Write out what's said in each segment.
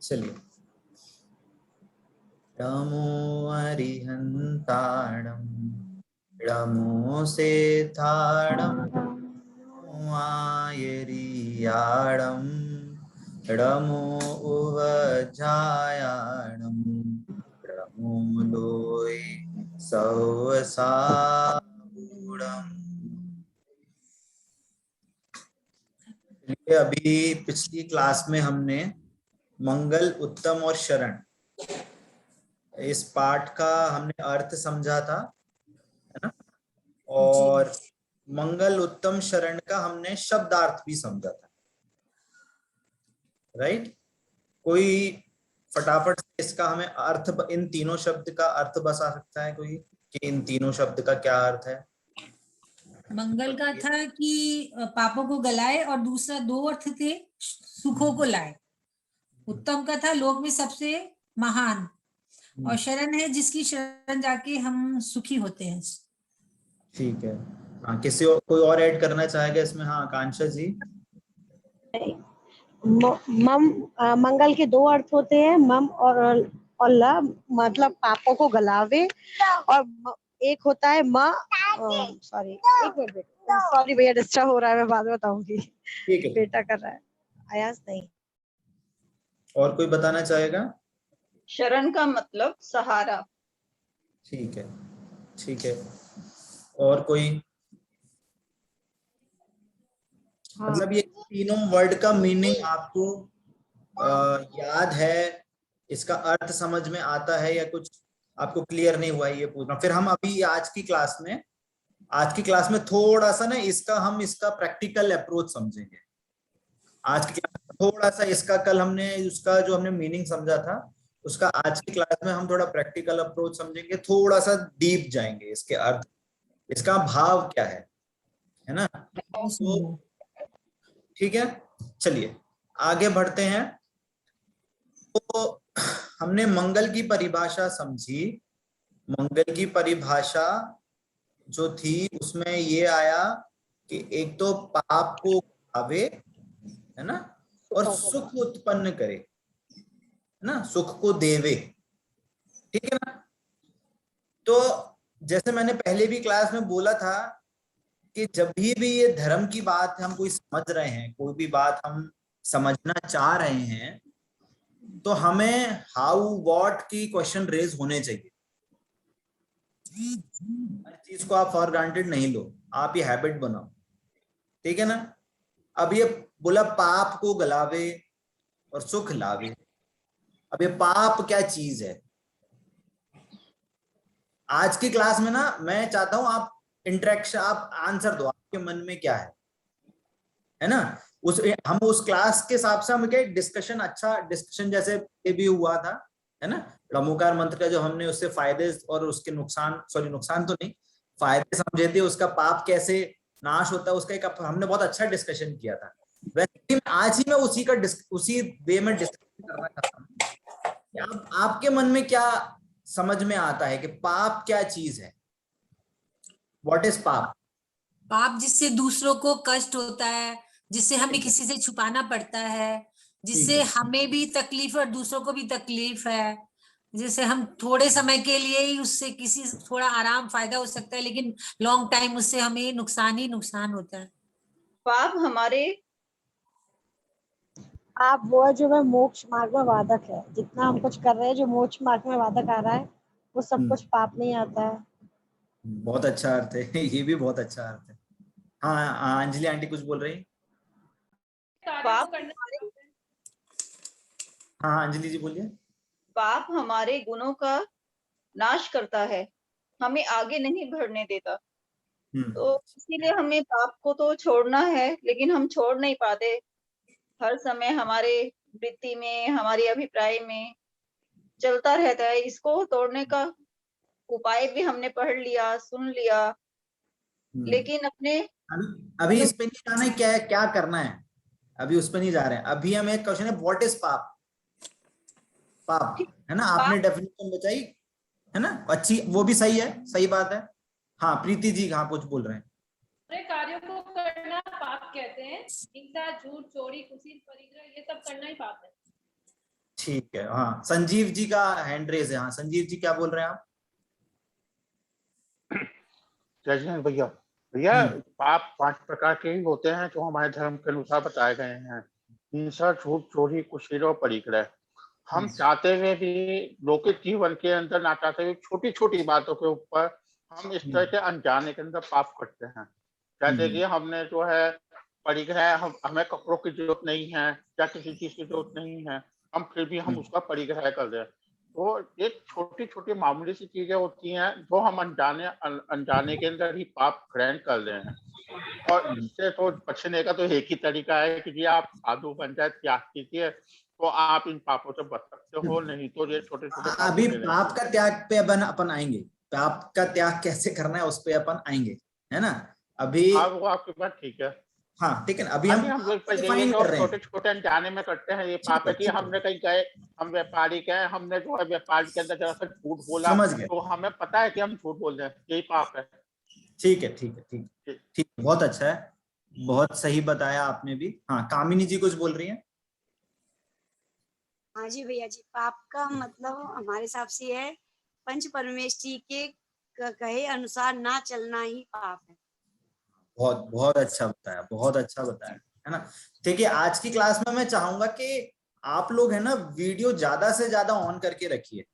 चलिए। रमो अरिहंताणम रमो सेथाणम आयरियाणम रमो उवजायाणम रमो लोय सवसाबूढ़म। अभी पिछली क्लास में हमने मंगल, उत्तम और शरण, इस पाठ का हमने अर्थ समझा था, है ना। और मंगल, उत्तम, शरण का हमने शब्दार्थ भी समझा था, राइट। कोई फटाफट से इसका हमें अर्थ, इन तीनों शब्द का अर्थ बता सकता है कोई, कि इन तीनों शब्द का क्या अर्थ है? मंगल का था कि पापों को गलाए, और दूसरा दो अर्थ थे, सुखों को लाए। उत्तम का था लोक में सबसे महान, और शरण है जिसकी शरण जाके हम सुखी होते हैं। ठीक है। हाँ, किसी और, कोई और ऐड करना चाहेगा इसमें? हाँ, आकांक्षा जी। मंगल के दो अर्थ होते हैं, मम और ल, मतलब पापों को गलावे, और एक होता है सॉरी एक मिनट बेटा, सॉरी भैया डिस्टर्ब हो रहा है, मैं बाद में बताऊंगी। ठीक है, बेटा कर रहा है आयास नहीं। और कोई बताना चाहेगा? शरण का मतलब सहारा। ठीक है, ठीक है। और कोई? हाँ। मतलब ये तीनों वर्ड का मीनिंग आपको याद है, इसका अर्थ समझ में आता है, या कुछ आपको क्लियर नहीं हुआ है, ये पूछना। फिर हम अभी आज की क्लास में थोड़ा सा ना इसका प्रैक्टिकल अप्रोच समझेंगे। आज की क्लास में थोड़ा सा इसका, कल हमने उसका जो हमने मीनिंग समझा था, उसका आज की क्लास में हम थोड़ा प्रैक्टिकल अप्रोच समझेंगे, थोड़ा सा डीप जाएंगे इसके अर्थ, इसका भाव क्या है ना। तो ठीक है, चलिए आगे बढ़ते हैं। तो हमने मंगल की परिभाषा समझी। मंगल की परिभाषा जो थी उसमें ये आया कि एक तो पाप को आवे, है ना, और सुख उत्पन्न करे, है ना, सुख को देवे, ठीक है ना। तो जैसे मैंने पहले भी क्लास में बोला था कि जब भी ये धर्म की बात हम कोई समझ रहे हैं, कोई भी बात हम समझना चाह रहे हैं, तो हमें हाउ व्हाट की क्वेश्चन रेज होने चाहिए। हर चीज को आप फॉर ग्रांटेड नहीं लो, आप ये हैबिट बनाओ, ठीक है ना। अब ये बोला पाप को गलावे और सुख लावे। अब ये पाप क्या चीज है? आज की क्लास में ना मैं चाहता हूं आप इंटरेक्शन, आप आंसर दो, आपके मन में क्या है ना। हम उस क्लास के हिसाब से हम क्या डिस्कशन, अच्छा डिस्कशन जैसे ये भी हुआ था, है ना। रमोकार मंत्र का जो हमने उससे फायदे और उसके नुकसान, सॉरी नुकसान तो नहीं, फायदे समझे थे, उसका पाप कैसे नाश होता है, उसका एक हमने बहुत अच्छा डिस्कशन किया था। वैसे आज ही मैं उसी वे में डिस्कशन करना चाहता हूँ। आपके मन में क्या समझ में आता है कि पाप क्या चीज है? व्हाट इज पाप? पाप जिससे दूसरों को कष्ट होता है, जिससे हमें किसी से छुपाना पड़ता है, जिससे हमें भी तकलीफ और दूसरों को भी तकलीफ है, जिससे हम थोड़े समय के लिए ही उससे किसी थोड़ा आराम फायदा हो सकता है, लेकिन लॉन्ग टाइम उससे हमें नुकसान ही नुकसान होता है। पाप हमारे आप वो है जो मैं मोक्ष मार्ग में बाधक है, जितना हम कुछ कर रहे हैं जो मोक्ष मार्ग में बाधक आ रहा है, वो सब कुछ पाप नहीं आता है। बहुत अच्छा अर्थ है ये भी बहुत अच्छा अर्थ है। हाँ, अंजलि आंटी कुछ बोल रही? पाप हाँ, अंजलि जी बोलिए। पाप हमारे गुणों का नाश करता है, हमें आगे नहीं बढ़ने देता। तो इसीलिए हमें पाप को तो छोड़ना है, लेकिन हम छोड़ नहीं पाते। हर समय हमारे वृत्ति में, हमारी अभिप्राय में चलता रहता है। इसको तोड़ने का उपाय भी हमने पढ़ लिया, सुन लिया, लेकिन अपने अभी इस पे नहीं जाना है, क्या क्या करना है, अभी उस पे नहीं जा रहे हैं। अभी हम एक क्वेश्चन है, व्हाट इज पाप? पाप, है ना, आपने डेफिनेशन बताई, है ना, अच्छी, वो भी सही है, सही बात है। हाँ, प्रीति जी हाँ कुछ बोल रहे हैं। कार्यों को करना पाप कहते हैं। हिंसा, झूठ, चोरी, कुसील, परिग्रह, ये सब करना ही पाप है। ठीक है। हाँ, संजीव जी का हैंड रेज है। हाँ संजीव जी, क्या बोल रहे हैं आप? जय हिंद भैया। भैया पाप 5 प्रकार के ही होते हैं जो हमारे धर्म के अनुसार बताए गए हैं। हिंसा, झूठ, चोरी, कुशील और परिग्रह। हम चाहते हुए भी लौकिक जीवन के अंदर, ना चाहते हुए छोटी छोटी बातों के ऊपर हम इस तरह के अनजाने के अंदर पाप करते हैं। जैसे कि हमने जो है परिग्रह, हमें कपड़ों की जरूरत नहीं है या किसी चीज की जरूरत नहीं है, हम फिर भी हम उसका परिग्रह कर रहे हैं। तो ये छोटी छोटी मामूली सी चीजें होती हैं जो हम अनजाने के अंदर ही पाप ग्रहण कर रहे हैं। और इससे तो बचने का तो एक ही तरीका है कि जी आप साधु बन जाए, त्याग कीजिए, तो आप इन पापों से बच सकते हो। नहीं तो ये छोटे छोटे अभी पाप का त्याग पे अपन आएंगे। पाप का त्याग कैसे करना है उस पे अपन आएंगे, है ना? अभी वो आपकी बात ठीक है। हाँ ठीक है ना, अभी हम डिफाइन कर रहे हैं। छोटे छोटे अनजाने में करते हैं ये पाप है कि हमने कहीं गए, हम व्यापारी गए, हमने जो है व्यापार के अंदर जरा सा झूठ बोला, समझ गए, तो हमें पता है कि हम झूठ बोल रहे हैं, यही पाप है। ठीक है, ठीक है, ठीक ठीक, बहुत अच्छा है, बहुत सही बताया आपने भी। हाँ कामिनी जी कुछ बोल रही हैं? हाँ जी भैया जी, पाप का मतलब हमारे हिसाब से है पंच परमेष्ठी के कहे अनुसार ना चलना ही पाप है। बहुत बहुत अच्छा बताया, बहुत अच्छा बताया, है ना? देखिए आज की क्लास में मैं चाहूंगा कि आप लोग है ना वीडियो ज्यादा से ज्यादा ऑन करके रखिए,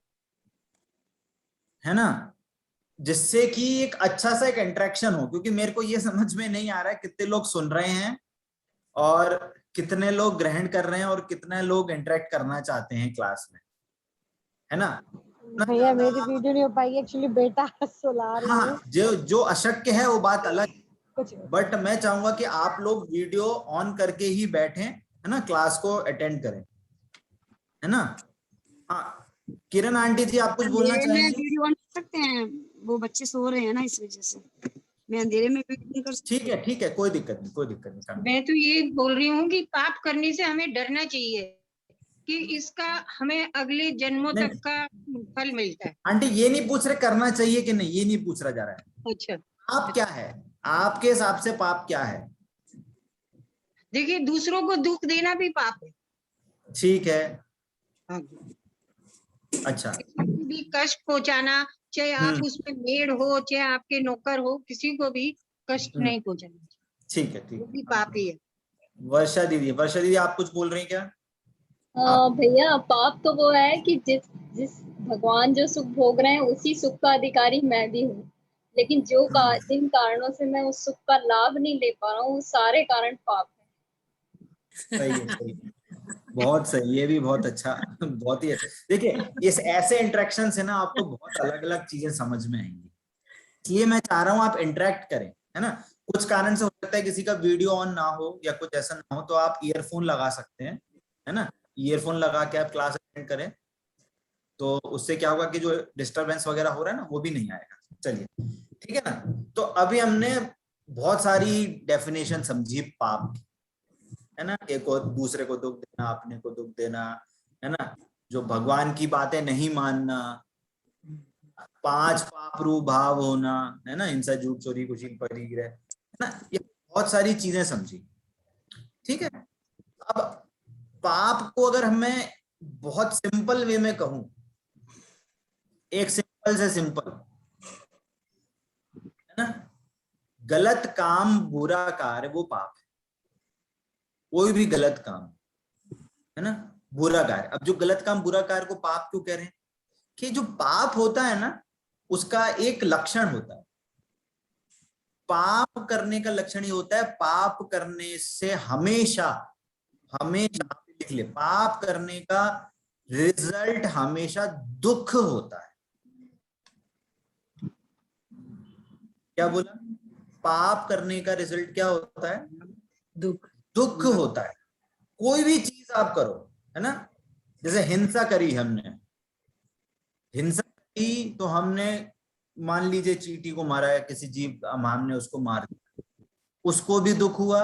है ना, जिससे कि एक अच्छा सा एक इंटरेक्शन हो। क्योंकि मेरे को ये समझ में नहीं आ रहा है कितने लोग सुन रहे हैं और कितने लोग ग्रहण कर रहे हैं और कितने लोग इंटरेक्ट करना चाहते हैं क्लास में, है ना? भैया मेरी वीडियो नहीं हो पाएगी, एक्चुअली बेटा सुला रही है। हाँ, जो अशक्य है वो बात अलग, बट मैं चाहूंगा कि आप लोग वीडियो ऑन करके ही बैठें, है ना, क्लास को अटेंड करें, है ना? हाँ किरण आंटी जी, आप कुछ बोलना चाहेंगे? वीडियो ऑन कर सकते हैं, वो बच्चे सो रहे हैं ना, इस वजह से मैं अंधेरे में वीडियो कर सकती ठीक है, ठीक है, कोई दिक्कत नहीं, कोई दिक्कत नहीं। मैं तो ये बोल रही हूँ कि पाप करने से हमें डरना चाहिए कि इसका हमें अगले जन्मों तक का फल मिलता है। आंटी ये नहीं पूछ रहे करना चाहिए कि नहीं, ये नहीं पूछ रहा जा रहा है। अच्छा, पाप क्या है आपके हिसाब से? पाप क्या है? देखिए दूसरों को दुख देना भी पाप है। ठीक है, हाँ, अच्छा, भी कष्ट पहुंचाना, चाहे आप उसमें मेड हो चाहे आपके नौकर हो, किसी को भी कष्ट नहीं पहुंचाना, ठीक है, ठीक वो भी पाप ही है। वर्षा दीदी आप कुछ बोल रही हैं क्या? भैया पाप तो वो है कि जिस भगवान जो सुख भोग रहे हैं उसी सुख का अधिकारी मैं भी हूँ, लेकिन जिन कारणों से मैं उस सुख का लाभ नहीं ले पा रहा हूँ, वो सारे कारण पाप है। सही है, सही है, बहुत सही, ये भी बहुत अच्छा, बहुत ही अच्छा। देखिए इस ऐसे इंटरेक्शन से ना आपको बहुत अलग अलग चीजें समझ में आएंगी, इसलिए मैं चाह रहा हूँ आप इंटरेक्ट करें, है ना? कुछ कारण से हो सकता है किसी का वीडियो ऑन ना हो या कुछ ऐसा ना हो, तो आप ईयरफोन लगा सकते हैं, है ना? ईयरफोन लगा के आप क्लास अटेंड करें, तो उससे क्या होगा कि जो डिस्टरबेंस वगैरह हो रहा है ना वो भी नहीं आएगा। चलिए ठीक है ना। तो अभी हमने बहुत सारी डेफिनेशन समझी पाप की, है ना? एक और दूसरे को दुख देना, अपने को दुख देना, है ना, जो भगवान की बातें नहीं मानना, 5 पाप रूप भाव होना, है ना, हिंसा, झूठ, चोरी, कुशील, परिग्रह, है ना, ये बहुत सारी चीजें समझी। ठीक है, अब पाप को अगर मैं बहुत सिंपल वे में कहूं, एक सिंपल से सिंपल, है ना, गलत काम, बुरा कार्य वो पाप है। कोई भी गलत काम, है ना, बुरा कार्य। अब जो गलत काम, बुरा कार्य को पाप क्यों कह रहे हैं? कि जो पाप होता है ना उसका एक लक्षण होता है, पाप करने का लक्षण ये होता है, पाप करने से हमेशा हमेशा लिख ले, पाप करने का रिजल्ट हमेशा दुख होता है। क्या बोला? पाप करने का रिजल्ट क्या होता है? दुख होता है। कोई भी चीज आप करो, है ना, जैसे हिंसा करी हमने, हिंसा की तो हमने मान लीजिए चींटी को मारा है, किसी जीव, हमने उसको मार दिया, उसको भी दुख हुआ,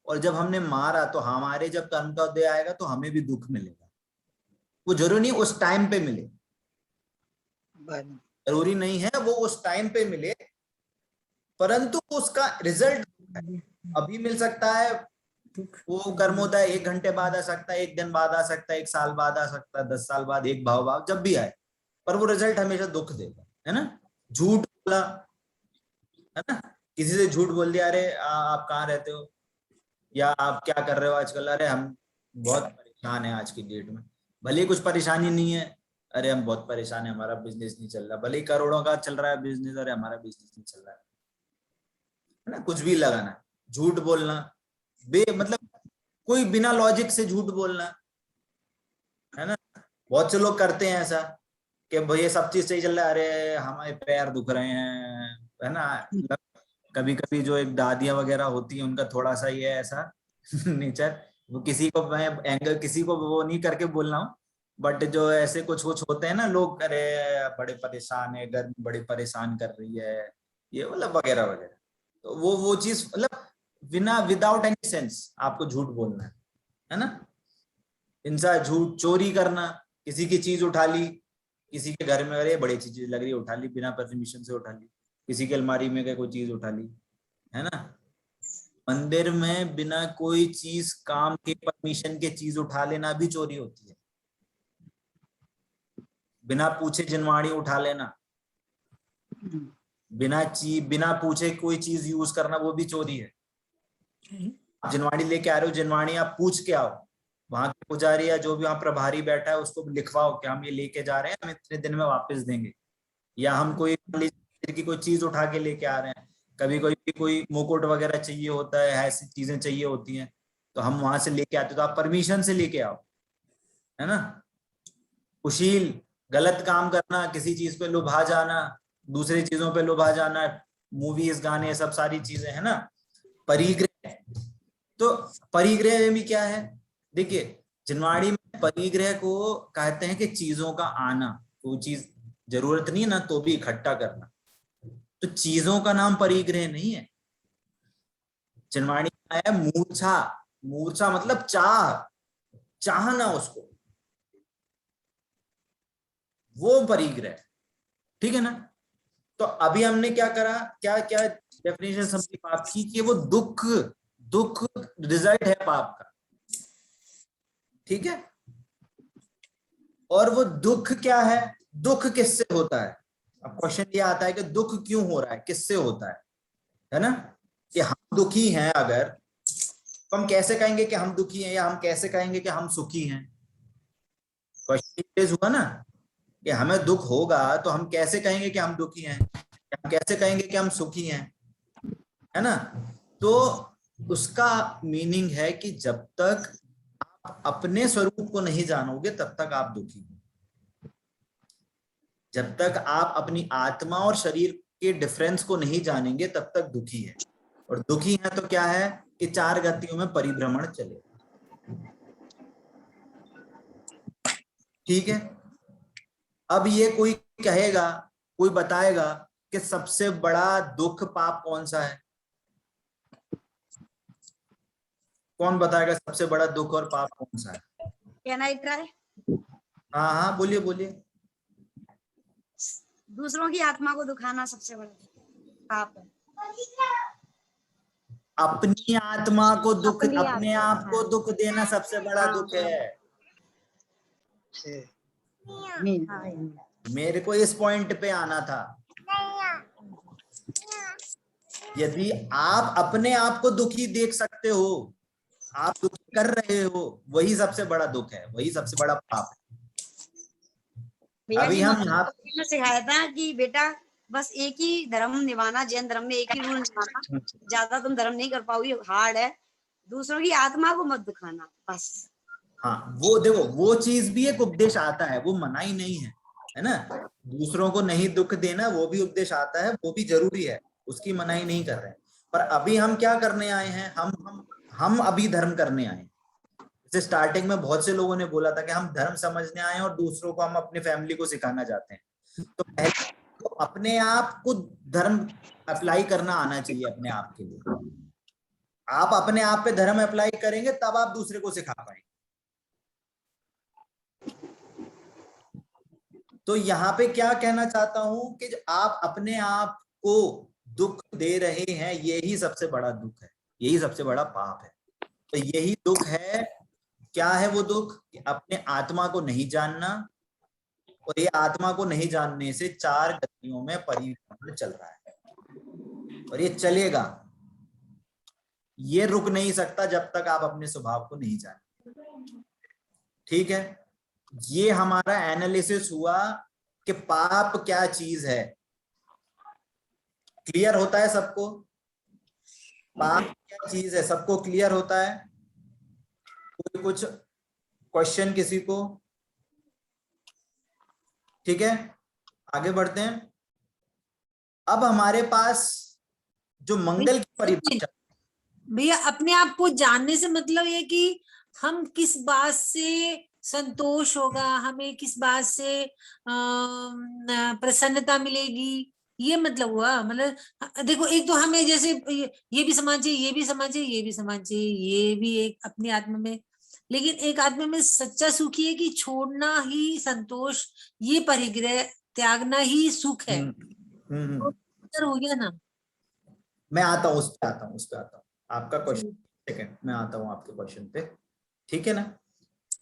और जब हमने मारा तो हमारे जब कर्म का उदय आएगा तो हमें भी दुख मिलेगा। वो जरूरी नहीं उस टाइम पे मिले, जरूरी नहीं है वो उस टाइम पे मिले, परंतु उसका रिजल्ट अभी मिल सकता है, वो कर्म होता है, 1 घंटे बाद आ सकता है, 1 दिन बाद आ सकता है, 1 साल बाद आ सकता है, 10 साल बाद, एक भाव जब भी आए, पर वो रिजल्ट हमेशा दुख देगा, है ना। झूठ बोला, है ना, किसी से झूठ बोल दिया, अरे आप कहाँ रहते हो, या आप क्या कर रहे हो आजकल, अरे हम बहुत परेशान है आज की डेट में, भले कुछ परेशानी नहीं है, अरे हम बहुत परेशान है, हमारा बिजनेस नहीं चल रहा, भले करोड़ों का चल रहा है बिजनेस, अरे हमारा बिजनेस नहीं चल रहा है ना। कुछ भी लगाना, झूठ बोलना, मतलब कोई बिना लॉजिक से झूठ बोलना, है ना। बहुत से लोग करते हैं ऐसा कि भैया सब चीज सही चल रहा है, अरे हमारे पैर दुख रहे हैं, है ना। कभी कभी जो एक दादियां वगैरह होती है, उनका थोड़ा सा ये ऐसा नेचर, वो किसी को मैं एंगल किसी को वो नहीं करके बोल रहा हूँ, बट जो ऐसे कुछ होते हैं ना लोग, अरे बड़े परेशान है, गर्मी बड़ी परेशान कर रही है, ये मतलब वगैरह वगैरह। तो वो चीज मतलब विदाउट एनी सेंस आपको झूठ बोलना है ना। इंसान झूठ, चोरी करना, किसी की चीज उठा ली, किसी के घर में, अरे बड़ी अच्छी चीज लग रही है, उठा ली, बिना परमिशन से उठा ली, किसी की अलमारी में कोई चीज उठा ली, है ना। मंदिर में बिना कोई चीज, काम के परमिशन के चीज उठा लेना भी चोरी होती है। बिना पूछे जिनवाणी उठा लेना, बिना पूछे कोई चीज यूज करना, वो भी चोरी है। जिनवाणी लेके आ रहे हो, जिनवाणी आप पूछ के आओ, वहां के पुजारी या जो भी वहां प्रभारी बैठा है उसको लिखवाओ कि हम ये लेके जा रहे हैं, हम इतने दिन में वापस देंगे। या हम कोई की कोई चीज उठा के लेके आ रहे हैं, कभी कोई मुकुट वगैरह चाहिए होता है, ऐसी चीजें चाहिए होती हैं, तो हम वहां से लेके आते, तो आप परमिशन से लेके आओ, है ना। कुशील, गलत काम करना, किसी चीज पे लुभा जाना, दूसरी चीजों पे लुभा जाना, मूवीज, गाने, सब सारी चीजें, है ना। परिग्रह, तो परिग्रह में भी क्या है, देखिए जिनवाड़ी में परिग्रह को कहते हैं कि चीजों का आना, वो चीज जरूरत नहीं है ना तो भी इकट्ठा करना, तो चीजों का नाम परिग्रह नहीं है। जिनवाड़ी में है मूर्छा, मूर्छा मतलब चाहना उसको, वो परिग्रह, ठीक है ना। तो अभी हमने क्या करा, क्या क्या डेफिनेशन समझी पाप की, कि वो दुख रिजल्ट है पाप का, ठीक है। और वो दुख क्या है, दुख किससे होता है। अब क्वेश्चन ये आता है कि दुख क्यों हो रहा है, किससे होता है ना। कि हम दुखी हैं अगर, तो हम कैसे कहेंगे कि हम दुखी हैं, या हम कैसे कहेंगे कि हम सुखी हैं। क्वेश्चन हुआ ना कि हमें दुख होगा तो हम कैसे कहेंगे कि हम दुखी हैं, हम कैसे कहेंगे कि हम सुखी हैं, है ना। तो उसका मीनिंग है कि जब तक आप अपने स्वरूप को नहीं जानोगे तब तक आप दुखी हो। जब तक आप अपनी आत्मा और शरीर के डिफरेंस को नहीं जानेंगे तब तक दुखी है। और दुखी है तो क्या है कि 4 गतियों में परिभ्रमण चले, ठीक है। अब ये कोई कहेगा, कोई बताएगा कि सबसे बड़ा दुख पाप कौन सा है, कौन बताएगा सबसे बड़ा दुख और पाप कौन सा है। Can I try? हाँ हाँ बोलिए बोलिए। दूसरों की आत्मा को दुखाना सबसे बड़ा पाप है। अपनी आत्मा को दुख, अपने आत्मा, आप को दुख देना सबसे बड़ा दुख है। मेरे को इस पॉइंट पे आना था। यदि आप अपने आप को दुखी देख सकते हो, आप दुखी कर रहे हो, वही सबसे बड़ा दुख है, वही सबसे बड़ा पाप है। अभी हम यहाँ सिखाया था कि बेटा बस एक ही धर्म निभाना, जैन धर्म में एक ही रूल निभाना, ज्यादा तुम धर्म नहीं कर पाओगे, हार्ड है। दूसरों की आत्मा को मत दुखाना, बस। हाँ वो देखो, वो चीज भी एक उपदेश आता है, वो मना ही नहीं है ना। दूसरों को नहीं दुख देना, वो भी उपदेश आता है, वो भी जरूरी है, उसकी मनाही नहीं कर रहे हैं। पर अभी हम क्या करने आए हैं, हम अभी धर्म करने आए। जैसे स्टार्टिंग में बहुत से लोगों ने बोला था कि हम धर्म समझने आए और दूसरों को हम अपनी फैमिली को सिखाना चाहते हैं। तो पहले तो अपने आप को धर्म अप्लाई करना आना चाहिए अपने आप के लिए। आप अपने आप पे धर्म अप्लाई करेंगे तब आप दूसरे को सिखा पाएंगे। तो यहाँ पे क्या कहना चाहता हूं कि आप अपने आप को दुख दे रहे हैं, यही सबसे बड़ा दुख है, यही सबसे बड़ा पाप है। तो यही दुख है। क्या है वो दुख? कि अपने आत्मा को नहीं जानना, और ये आत्मा को नहीं जानने से 4 गतियों में परिभ्रमण चल रहा है, और ये चलेगा, ये रुक नहीं सकता जब तक आप अपने स्वभाव को नहीं जाने। ठीक है, ये हमारा एनालिसिस हुआ कि पाप क्या चीज है। क्लियर होता है सबको? पाप क्या चीज है सबको क्लियर होता है? कोई कुछ क्वेश्चन किसी को? ठीक है, आगे बढ़ते हैं। अब हमारे पास जो मंगल की परिभाषा, भैया अपने आप को जानने से मतलब ये कि हम किस बात से संतोष होगा, हमें किस बात से प्रसन्नता मिलेगी, ये मतलब हुआ। मतलब देखो, एक तो हमें जैसे ये भी समाज चाहिए, ये भी समाज चाहिए, ये भी समाज चाहिए, ये भी एक अपने आत्मा में, लेकिन एक आत्मा में सच्चा सुख ही है कि छोड़ना ही संतोष, ये परिग्रह त्यागना ही सुख है। तो हो गया ना। मैं आता हूँ उस पे आता हूँ आपका क्वेश्चन, सेकंड मैं आता हूँ आपके क्वेश्चन पे, ठीक है ना।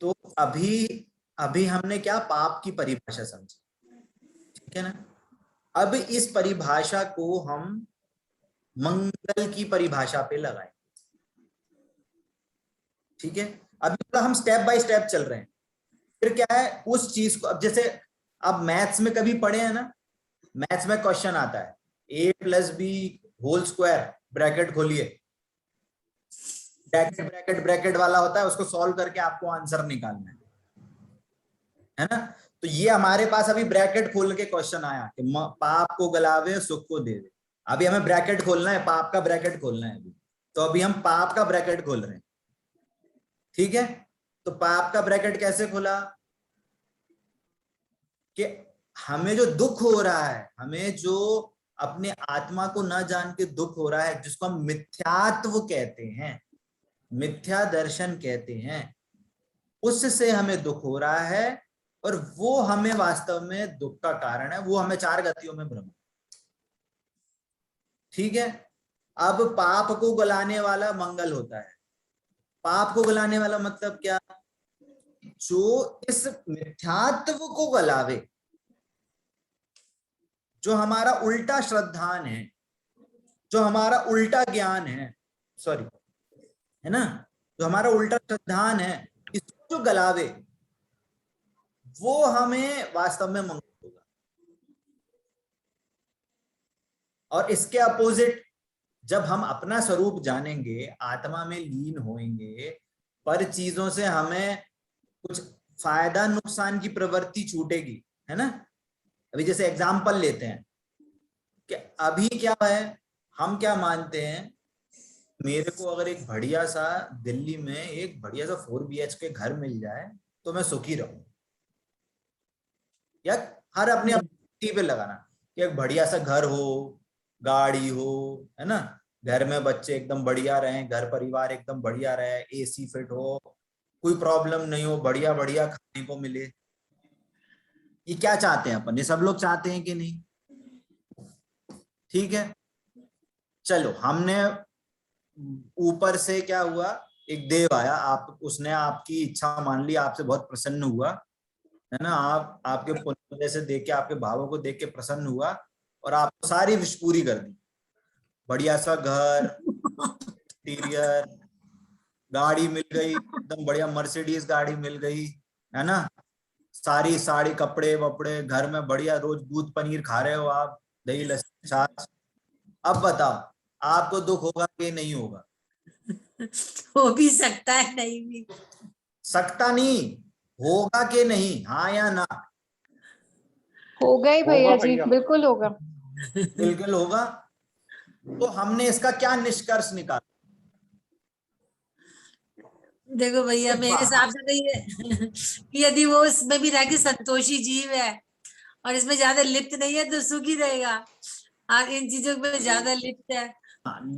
तो अभी हमने क्या पाप की परिभाषा समझी, ठीक है ना। अब इस परिभाषा को हम मंगल की परिभाषा पे लगाएं, ठीक है। अभी तो हम स्टेप बाय स्टेप चल रहे हैं। फिर क्या है उस चीज को, अब जैसे अब मैथ्स में कभी पढ़े हैं ना, मैथ्स में क्वेश्चन आता है a + b whole square, bracket खोलिए, ब्रैकेट वाला होता है, उसको सॉल्व करके आपको आंसर निकालना है ना। तो ये हमारे पास अभी ब्रैकेट खोल के क्वेश्चन आया कि पाप को गलावे सुख को देवे। अभी हमें ब्रैकेट खोलना है, पाप का ब्रैकेट खोलना है अभी। तो अभी हम पाप का ब्रैकेट खोल रहे हैं, ठीक है। तो पाप का ब्रैकेट कैसे खोला? कि हमें जो दुख हो रहा है, हमें जो अपने आत्मा को न जान के दुख हो रहा है, जिसको हम मिथ्यात्व कहते हैं, मिथ्या दर्शन कहते हैं, उससे हमें दुख हो रहा है, और वो हमें वास्तव में दुख का कारण है। वो हमें 4 गतियों में भ्रम, ठीक है। अब पाप को गलाने वाला मंगल होता है। पाप को गलाने वाला मतलब क्या? जो इस मिथ्यात्व को गलावे, जो हमारा उल्टा श्रद्धान है, जो हमारा उल्टा ज्ञान है, सॉरी, है ना, जो हमारा उल्टा श्रद्धान है, इसको जो गलावे, वो हमें वास्तव में मंगल होगा। और इसके अपोजिट, जब हम अपना स्वरूप जानेंगे, आत्मा में लीन होएंगे, पर चीजों से हमें कुछ फायदा नुकसान की प्रवृत्ति छूटेगी, है ना। अभी जैसे एग्जाम्पल लेते हैं कि अभी क्या है, हम क्या मानते हैं, मेरे को अगर एक बढ़िया सा दिल्ली में एक बढ़िया सा 4 BHK घर मिल जाए तो मैं सुखी रहूं, या हर अपने अपनी पे लगाना कि एक बढ़िया सा घर हो, गाड़ी हो, है ना, घर में बच्चे एकदम बढ़िया रहें, घर परिवार एकदम बढ़िया रहे, AC फिट हो, कोई प्रॉब्लम नहीं हो, बढ़िया बढ़िया खाने को मिले। ये क्या चाहते हैं अपन? ये सब लोग चाहते हैं कि नहीं? ठीक है, चलो, हमने ऊपर से क्या हुआ, एक देव आया, आप उसने आपकी इच्छा मान ली, आपसे बहुत प्रसन्न हुआ, है ना, आप आपके पुण्य से देख के, आपके भावों को देख के प्रसन्न हुआ, और आपको सारी विश पूरी कर दी। बढ़िया सा घर, इंटीरियर, गाड़ी मिल गई, एकदम बढ़िया मर्सिडीज गाड़ी मिल गई, है ना, सारी साड़ी, कपड़े वपड़े, घर में बढ़िया, रोज दूध पनीर खा रहे हो आप, दही लस्सी छाछ। अब बताओ, आपको दुख होगा कि नहीं होगा? हो भी सकता है, नहीं भी सकता नहीं, होगा कि नहीं, हाँ या ना? होगा ही भैया जी, बिल्कुल होगा। बिल्कुल होगा। तो हमने इसका क्या निष्कर्ष निकाला? देखो भैया, मेरे हिसाब से तो ये कि यदि वो इसमें भी रह के संतोषी जीव है और इसमें ज्यादा लिप्त नहीं है तो सुखी रहेगा, और इन चीजों में ज्यादा लिप्त है।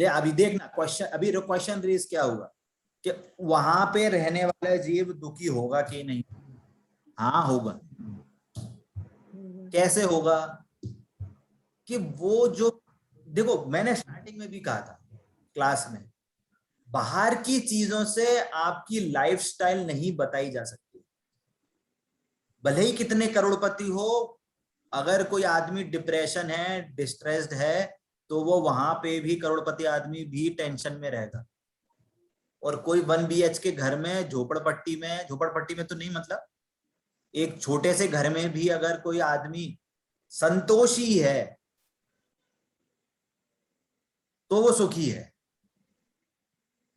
अभी देखना क्वेश्चन, अभी क्वेश्चन रेज क्या हुआ कि वहां पे रहने वाला जीव दुखी होगा कि नहीं? हाँ होगा। कैसे होगा? कि वो जो, देखो मैंने स्टार्टिंग में भी कहा था क्लास में बाहर की चीजों से आपकी लाइफस्टाइल नहीं बताई जा सकती। भले ही कितने करोड़पति हो, अगर कोई आदमी डिप्रेशन है, डिस्ट्रेस्ड है, तो वो वहां पे भी करोड़पति आदमी भी टेंशन में रहेगा। और कोई 1 BHK घर में, झोपड़पट्टी में तो नहीं, मतलब एक छोटे से घर में भी अगर कोई आदमी संतोषी है तो वो सुखी है।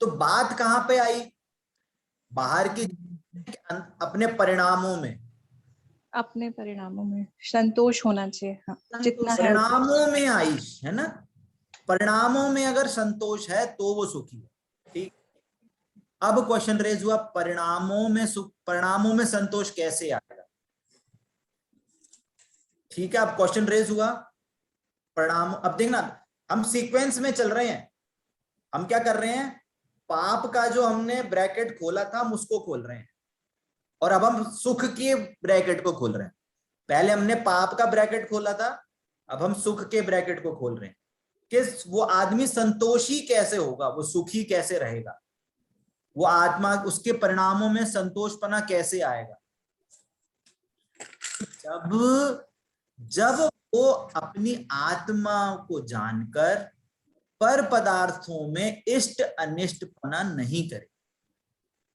तो बात कहां पे आई? बाहर की अपने परिणामों में, अपने परिणामों में संतोष होना चाहिए। हाँ, जितना है परिणामों में आई है ना। परिणामों में अगर संतोष है तो वो सुखी है। ठीक। अब क्वेश्चन रेज हुआ, परिणामों में संतोष कैसे आएगा? ठीक है, अब क्वेश्चन रेज हुआ परिणाम। अब देखना, हम सीक्वेंस में चल रहे हैं। हम क्या कर रहे हैं? पाप का जो हमने ब्रैकेट खोला था हम उसको खोल रहे हैं, और अब हम सुख के ब्रैकेट को खोल रहे हैं। पहले हमने पाप का ब्रैकेट खोला था, अब हम सुख के ब्रैकेट को खोल रहे हैं कि वो आदमी संतोषी कैसे होगा, वो सुखी कैसे रहेगा, वो आत्मा, उसके परिणामों में संतोषपना कैसे आएगा। जब वो अपनी आत्मा को जानकर पर पदार्थों में इष्ट अनिष्टपना नहीं करे,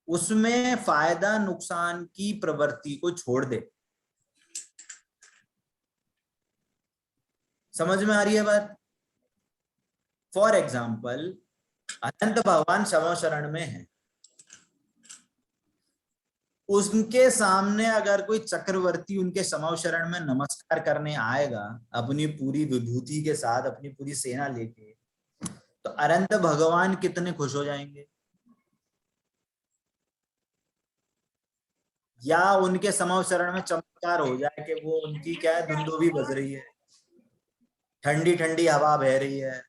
उसमें फायदा नुकसान की प्रवृत्ति को छोड़ दे। समझ में आ रही है बात? फॉर एग्जाम्पल, अनंत भगवान शव शरण में है, उनके सामने अगर कोई चक्रवर्ती उनके समव शरण में नमस्कार करने आएगा अपनी पूरी विभूति के साथ, अपनी पूरी सेना लेके, तो अनंत भगवान कितने खुश हो जाएंगे। या उनके समव शरण में चमत्कार हो जाए कि वो उनकी क्या है, धुंदुभी बज रही है, ठंडी ठंडी हवा बह रही है,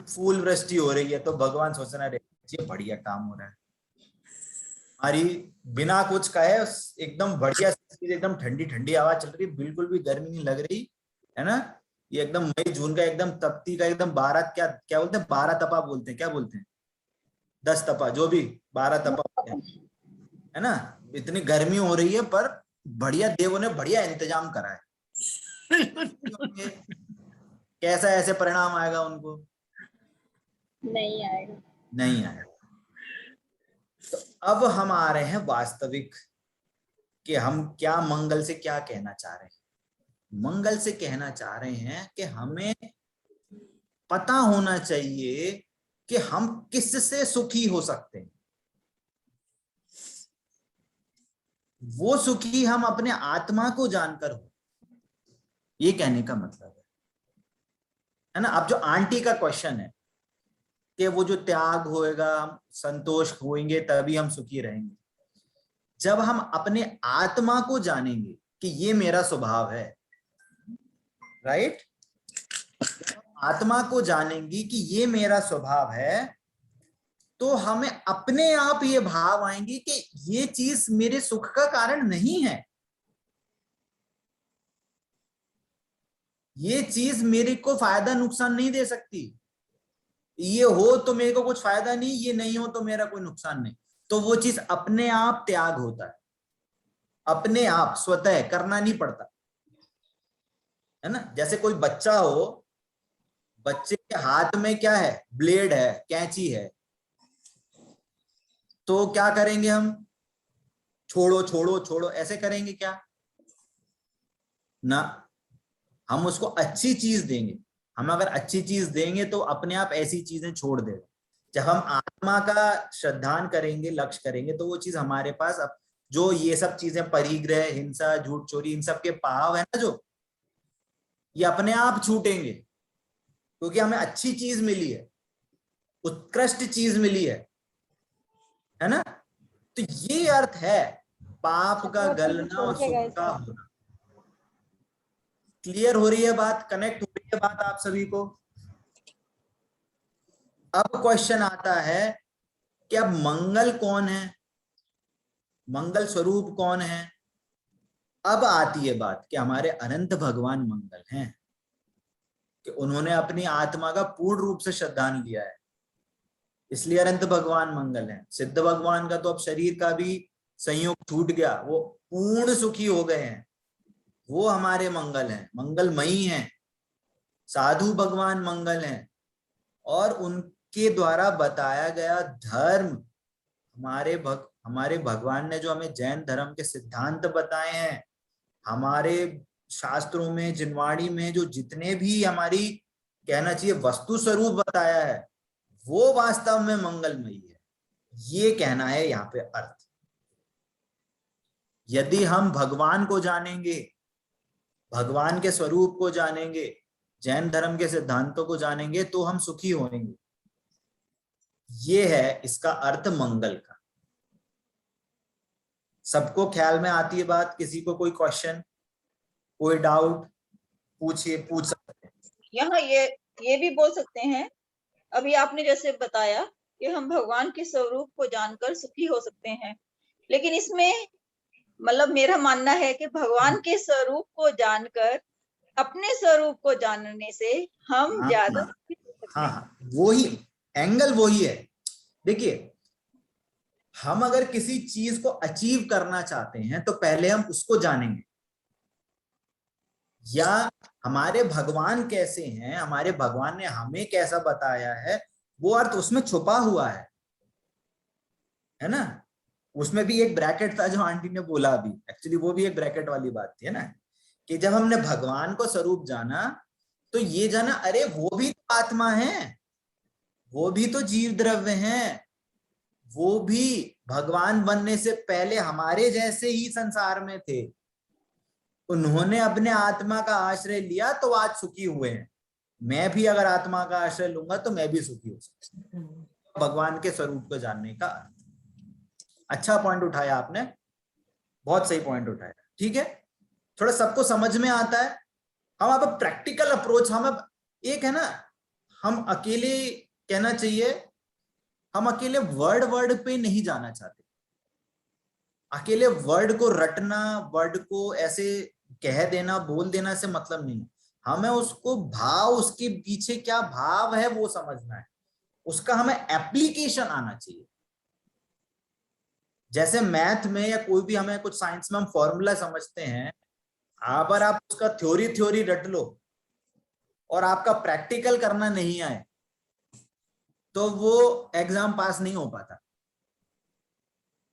फूल वृष्टि हो रही है, तो भगवान सोचना रहे बढ़िया काम हो रहा है, हमारी बिना कुछ कहे एकदम बढ़िया, एकदम ठंडी ठंडी हवा चल रही, बिल्कुल भी गर्मी नहीं लग रही है ना। ये एकदम मई जून का एकदम तपती का एकदम 12, क्या क्या बोलते हैं, 12 तपा बोलते हैं, क्या बोलते हैं, 10 तपा, जो भी 12 तपा बोलते हैं, है ना। इतनी गर्मी हो रही है पर बढ़िया देवों ने बढ़िया इंतजाम करा है। कैसा ऐसे परिणाम आएगा उनको? नहीं आएगा। नहीं आएगा। तो अब हम आ रहे हैं वास्तविक कि हम क्या मंगल से क्या कहना चाह रहे हैं। मंगल से कहना चाह रहे हैं कि हमें पता होना चाहिए कि हम किससे सुखी हो सकते हैं। वो सुखी हम अपने आत्मा को जानकर हो, ये कहने का मतलब है ना। अब जो आंटी का क्वेश्चन है कि वो जो त्याग होएगा, हम संतोष होएंगे तभी हम सुखी रहेंगे। जब हम अपने आत्मा को जानेंगे कि ये मेरा स्वभाव है, राइट, आत्मा को जानेंगी कि ये मेरा स्वभाव है, तो हमें अपने आप ये भाव आएंगे कि ये चीज मेरे सुख का कारण नहीं है, ये चीज मेरे को फायदा नुकसान नहीं दे सकती। ये हो तो मेरे को कुछ फायदा नहीं, ये नहीं हो तो मेरा कोई नुकसान नहीं। तो वो चीज अपने आप त्याग होता है, अपने आप स्वतः, करना नहीं पड़ता, है ना। जैसे कोई बच्चा हो, बच्चे के हाथ में क्या है, ब्लेड है, कैंची है, तो क्या करेंगे हम, छोड़ो छोड़ो छोड़ो ऐसे करेंगे क्या? ना, हम उसको अच्छी चीज देंगे। हम अगर अच्छी चीज देंगे तो अपने आप ऐसी चीजें छोड़ देगा। जब हम आत्मा का श्रद्धान करेंगे, लक्ष्य करेंगे, तो वो चीज हमारे पास, अब जो ये सब चीजें परिग्रह, हिंसा, झूठ, चोरी, इन सब के पाव है ना, जो ये अपने आप छूटेंगे, क्योंकि हमें अच्छी चीज मिली है, उत्कृष्ट चीज मिली है ना। तो ये अर्थ है पाप का गलना और सुख का होना। क्लियर हो रही है बात? कनेक्ट हो रही है बात आप सभी को? अब क्वेश्चन आता है कि अब मंगल कौन है, मंगल स्वरूप कौन है? अब आती है बात कि हमारे अनंत भगवान मंगल हैं, कि उन्होंने अपनी आत्मा का पूर्ण रूप से श्रद्धान लिया है। इसलिए अनंत भगवान मंगल है। सिद्ध भगवान का तो अब शरीर का भी संयोग छूट गया, वो पूर्ण सुखी हो गए हैं, वो हमारे मंगल हैं, मंगलमयी हैं। साधु भगवान मंगल हैं, और उनके द्वारा बताया गया धर्म, हमारे भगवान ने जो हमें जैन धर्म के सिद्धांत बताए हैं, हमारे शास्त्रों में, जिनवाणी में जो जितने भी हमारी कहना चाहिए वस्तु स्वरूप बताया है, वो वास्तव में मंगलमयी है। ये कहना है यहाँ पे अर्थ। यदि हम भगवान को जानेंगे, भगवान के स्वरूप को जानेंगे, जैन धर्म के सिद्धांतों को जानेंगे, तो हम सुखी होंगे। ये है इसका अर्थ मंगल का। सबको ख्याल में आती है बात? किसी को कोई क्वेश्चन, कोई डाउट पूछ सकते हैं। यहाँ ये भी बोल सकते हैं, अभी आपने जैसे बताया कि हम भगवान के स्वरूप को जानकर सुखी हो सकते हैं, लेकिन इसमें मतलब मेरा मानना है कि भगवान के स्वरूप को जानकर अपने स्वरूप को जानने से हम ज्यादा सुखी हो सकते हैं। हाँ, वही एंगल वही है। देखिए, हम अगर किसी चीज को अचीव करना चाहते हैं तो पहले हम उसको जानेंगे, या हमारे भगवान कैसे हैं, हमारे भगवान ने हमें कैसा बताया है, वो अर्थ उसमें छुपा हुआ है ना। उसमें भी एक ब्रैकेट था जो आंटी ने बोला अभी, एक्चुअली वो भी एक ब्रैकेट वाली बात थी, है ना, कि जब हमने भगवान को स्वरूप जाना तो ये जाना, अरे वो भी तो आत्मा है, वो भी तो जीव द्रव्य हैं, वो भी भगवान बनने से पहले हमारे जैसे ही संसार में थे, उन्होंने अपने आत्मा का आश्रय लिया तो आज सुखी हुए हैं। मैं भी अगर आत्मा का आश्रय लूंगा तो मैं भी सुखी हो सकता हूँ। भगवान के स्वरूप को जानने का अर्थ। अच्छा पॉइंट उठाया आपने, बहुत सही पॉइंट उठाया, ठीक है। थोड़ा सबको समझ में आता है। हम अब प्रैक्टिकल अप्रोच, हम अब एक है ना, हम अकेले कहना चाहिए, हम अकेले वर्ड पे नहीं जाना चाहते। अकेले वर्ड को रटना, वर्ड को ऐसे कह देना, बोल देना से मतलब नहीं। हमें उसको भाव, उसके पीछे क्या भाव है वो समझना है, उसका हमें एप्लीकेशन आना चाहिए। जैसे मैथ में या कोई भी हमें कुछ साइंस में हम फॉर्मूला समझते हैं, अगर आप उसका थ्योरी रट लो और आपका प्रैक्टिकल करना नहीं आए तो वो एग्जाम पास नहीं हो पाता।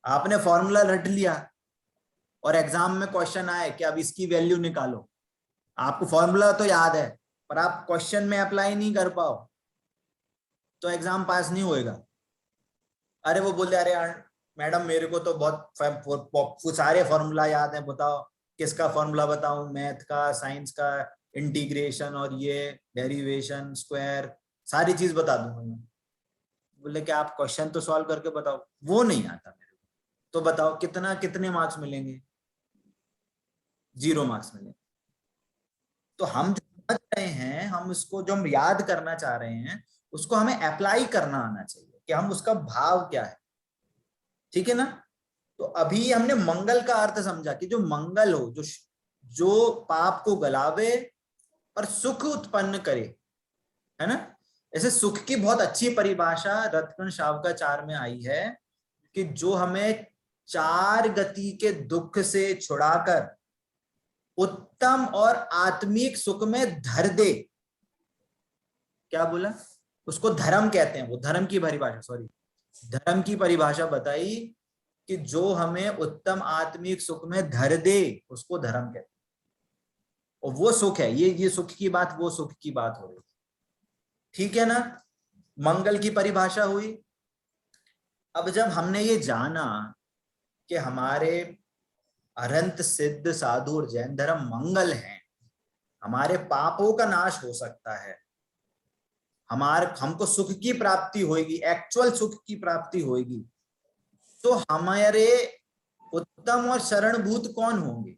आपने फॉर्मूला रट लिया और एग्जाम में क्वेश्चन आए कि अब इसकी वैल्यू निकालो, आपको फॉर्मूला तो याद है पर आप क्वेश्चन में अप्लाई नहीं कर पाओ तो एग्जाम पास नहीं होएगा। अरे वो बोलते, अरे यार मैडम मेरे को तो बहुत सारे फॉर्मूला याद है, बताओ किसका फॉर्मूला बताऊं, मैथ का, साइंस का, इंटीग्रेशन और ये डेरिवेशन, स्क्वायर, सारी चीज बता दूंगा मैं। बोले कि आप क्वेश्चन तो सॉल्व करके बताओ। वो नहीं आता मेरे को, तो बताओ कितने मार्क्स मिलेंगे? 0 मार्क्स मिलेंगे। तो हम जो समझ रहे हैं, हम इसको जो हम याद करना चाह रहे हैं, उसको हमें अप्लाई करना आना चाहिए कि हम उसका भाव क्या है, ठीक है ना। तो अभी हमने मंगल का अर्थ समझा कि जो मंगल हो, जो पाप को गलावे और सुख उत्पन्न करे, है ना। ऐसे सुख की बहुत अच्छी परिभाषा रत्न शावकाचार में आई है कि जो हमें 4 गति के दुख से छुड़ाकर उत्तम और आत्मिक सुख में धर दे। क्या बोला? उसको धर्म कहते हैं। वो धर्म की परिभाषा, धर्म की परिभाषा बताई कि जो हमें उत्तम आत्मिक सुख में धर दे उसको धर्म कहते हैं। और वो सुख है, ये सुख की बात, वो सुख की बात हो रही, ठीक है ना। मंगल की परिभाषा हुई। अब जब हमने ये जाना कि हमारे अनंत सिद्ध साधु और जैन धर्म मंगल हैं, हमारे पापों का नाश हो सकता है, हमको सुख की प्राप्ति होगी, एक्चुअल सुख की प्राप्ति होगी, तो हमारे उत्तम और शरणभूत कौन होंगे?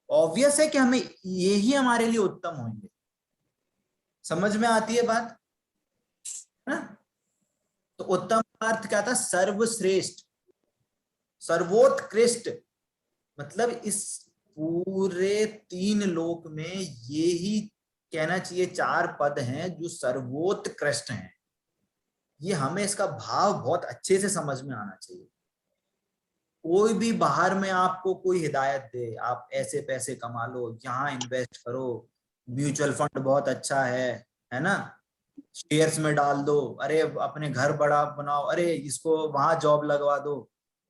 ऑब्वियस है कि हमें यही हमारे लिए उत्तम होंगे। समझ में आती है बात ना? तो उत्तम अर्थ क्या था? सर्वश्रेष्ठ, सर्वोत्कृष्ट, मतलब इस पूरे 3 लोक में ये ही कहना चाहिए 4 पद हैं जो सर्वोत्कृष्ट हैं। ये हमें इसका भाव बहुत अच्छे से समझ में आना चाहिए। कोई भी बाहर में आपको कोई हिदायत दे, आप ऐसे पैसे कमा लो, यहाँ इन्वेस्ट करो, म्यूचुअल फंड बहुत अच्छा है ना, शेयर्स में डाल दो, अरे अपने घर बड़ा बनाओ, अरे इसको वहां जॉब लगवा दो,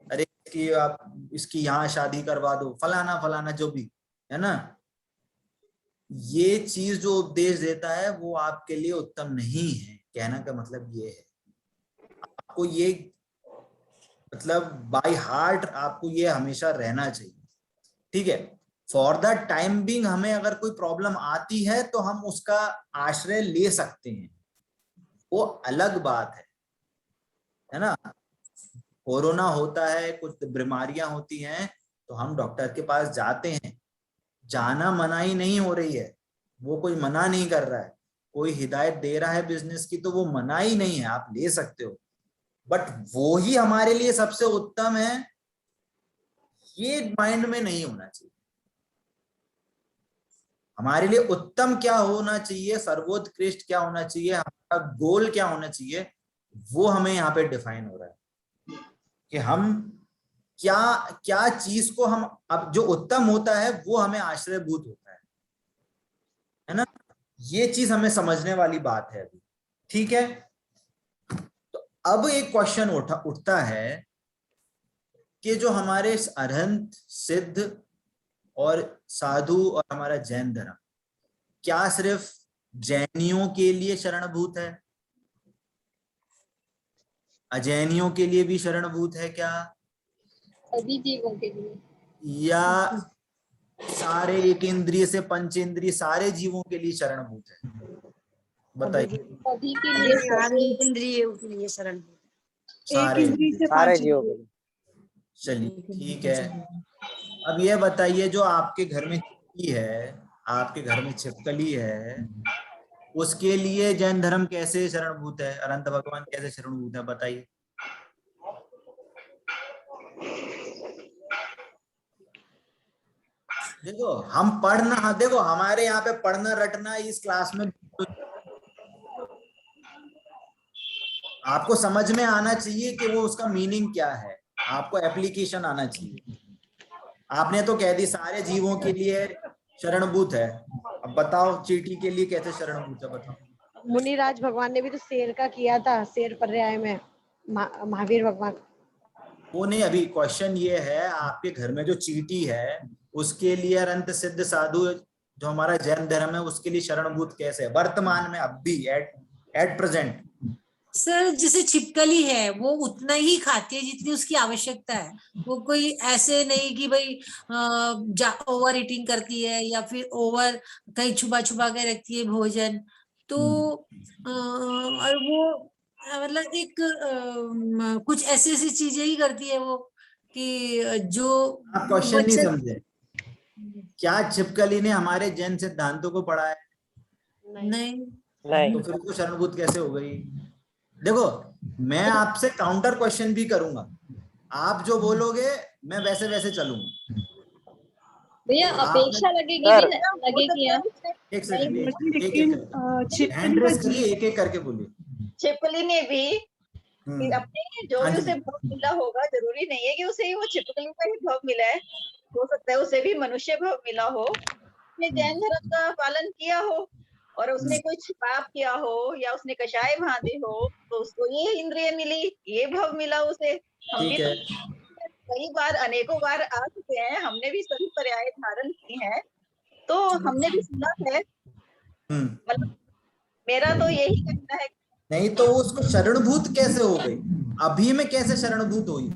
अरे इसकी यहाँ शादी करवा दो, फलाना फलाना जो भी है ना, ये चीज जो उपदेश देता है वो आपके लिए उत्तम नहीं है। कहना का मतलब ये है, आपको ये मतलब बाय हार्ट आपको ये हमेशा रहना चाहिए, ठीक है। फॉर द टाइम बीइंग हमें अगर कोई प्रॉब्लम आती है तो हम उसका आश्रय ले सकते हैं, वो अलग बात है ना। कोरोना होता है, कुछ बीमारियां होती हैं तो हम डॉक्टर के पास जाते हैं, जाना मनाही नहीं हो रही है, वो कोई मना नहीं कर रहा है, कोई हिदायत दे रहा है बिजनेस की तो वो मनाही नहीं है, आप ले सकते हो, बट वो ही हमारे लिए सबसे उत्तम है, ये माइंड में नहीं होना चाहिए। हमारे लिए उत्तम क्या होना चाहिए, सर्वोत्कृष्ट क्या होना चाहिए, हमारा गोल क्या होना चाहिए, वो हमें यहाँ पे डिफाइन हो रहा है कि हम क्या क्या चीज को हम, अब जो उत्तम होता है वो हमें आश्रयभूत होता है ना। ये चीज हमें समझने वाली बात है अभी, ठीक है। तो अब एक क्वेश्चन उठता है कि जो हमारे अरहंत, सिद्ध और साधु और हमारा जैन धर्म, क्या सिर्फ जैनियों के लिए शरणभूत है, अजैनियों के लिए भी शरणभूत है क्या, सभी जीवों के लिए, या सारे एक इंद्रिय से पंच इंद्रिय सारे जीवों के लिए शरणभूत है? बताइए। सभी के लिए, सारे इंद्रियों के लिए शरण। सारे जीवों के लिए। चलिए ठीक है। अब ये बताइए, जो आपके घर में चिपकली है, आपके घर में छिपकली है, उसके लिए जैन धर्म कैसे शरणभूत है, अनंत भगवान कैसे शरणभूत है, बताइए। देखो हम पढ़ना, देखो हमारे यहाँ पे पढ़ना रटना इस क्लास में आपको समझ में आना चाहिए कि वो उसका मीनिंग क्या है, आपको एप्लीकेशन आना चाहिए। आपने तो कह दी सारे जीवों के लिए शरणभूत है, अब बताओ चींटी के लिए कैसे शरणभूत है, बताओ। मुनिराज भगवान ने भी तो शेर का किया था, शेर पर्याय में महावीर भगवान। वो नहीं, अभी क्वेश्चन ये है, आपके घर में जो चींटी है उसके लिए अनंत सिद्ध साधु जो हमारा जैन धर्म है उसके लिए शरणभूत कैसे है वर्तमान में, अब भी एट प्रेजेंट? सर जैसे छिपकली है वो उतना ही खाती है जितनी उसकी आवश्यकता है, वो कोई ऐसे नहीं कि भाई ओवर ईटिंग करती है या फिर ओवर कहीं छुपा छुपा के रखती है भोजन, तो और वो मतलब एक कुछ ऐसी ऐसी चीजें ही करती है वो कि जो आप क्वेश्चन नहीं समझे। क्या छिपकली ने हमारे जैन सिद्धांतों को पढ़ा है? नहीं। तो फिर उसको शरणभूत कैसे हो गई? देखो मैं आपसे काउंटर क्वेश्चन भी करूंगा, आप जो बोलोगे मैं वैसे वैसे चलूंगा। भैया अपेक्षा लगेगी एक सेकंड, हैंड रेस करिए, एक एक करके बोलिए। छिपकली ने भी अपने जो भी उसे भव मिला होगा, जरूरी नहीं है कि उसे ही वो छिपकली का ही भव मिला है, हो सकता है उसे भी मनुष्य भव मिला हो, उसने जैन धर्म का पालन किया हो और उसने कुछ पाप किया हो या उसने कषाय बांधे हो तो उसको ये इंद्रिय मिली, ये भव मिला उसे। हम भी कई बार अनेकों बार आ चुके हैं, हमने भी सभी पर्याय धारण किए हैं, तो हमने भी सुना है, मतलब मेरा तो यही कहना है। नहीं तो उसको शरणभूत कैसे हो गई? अभी में कैसे शरणभूत हुई?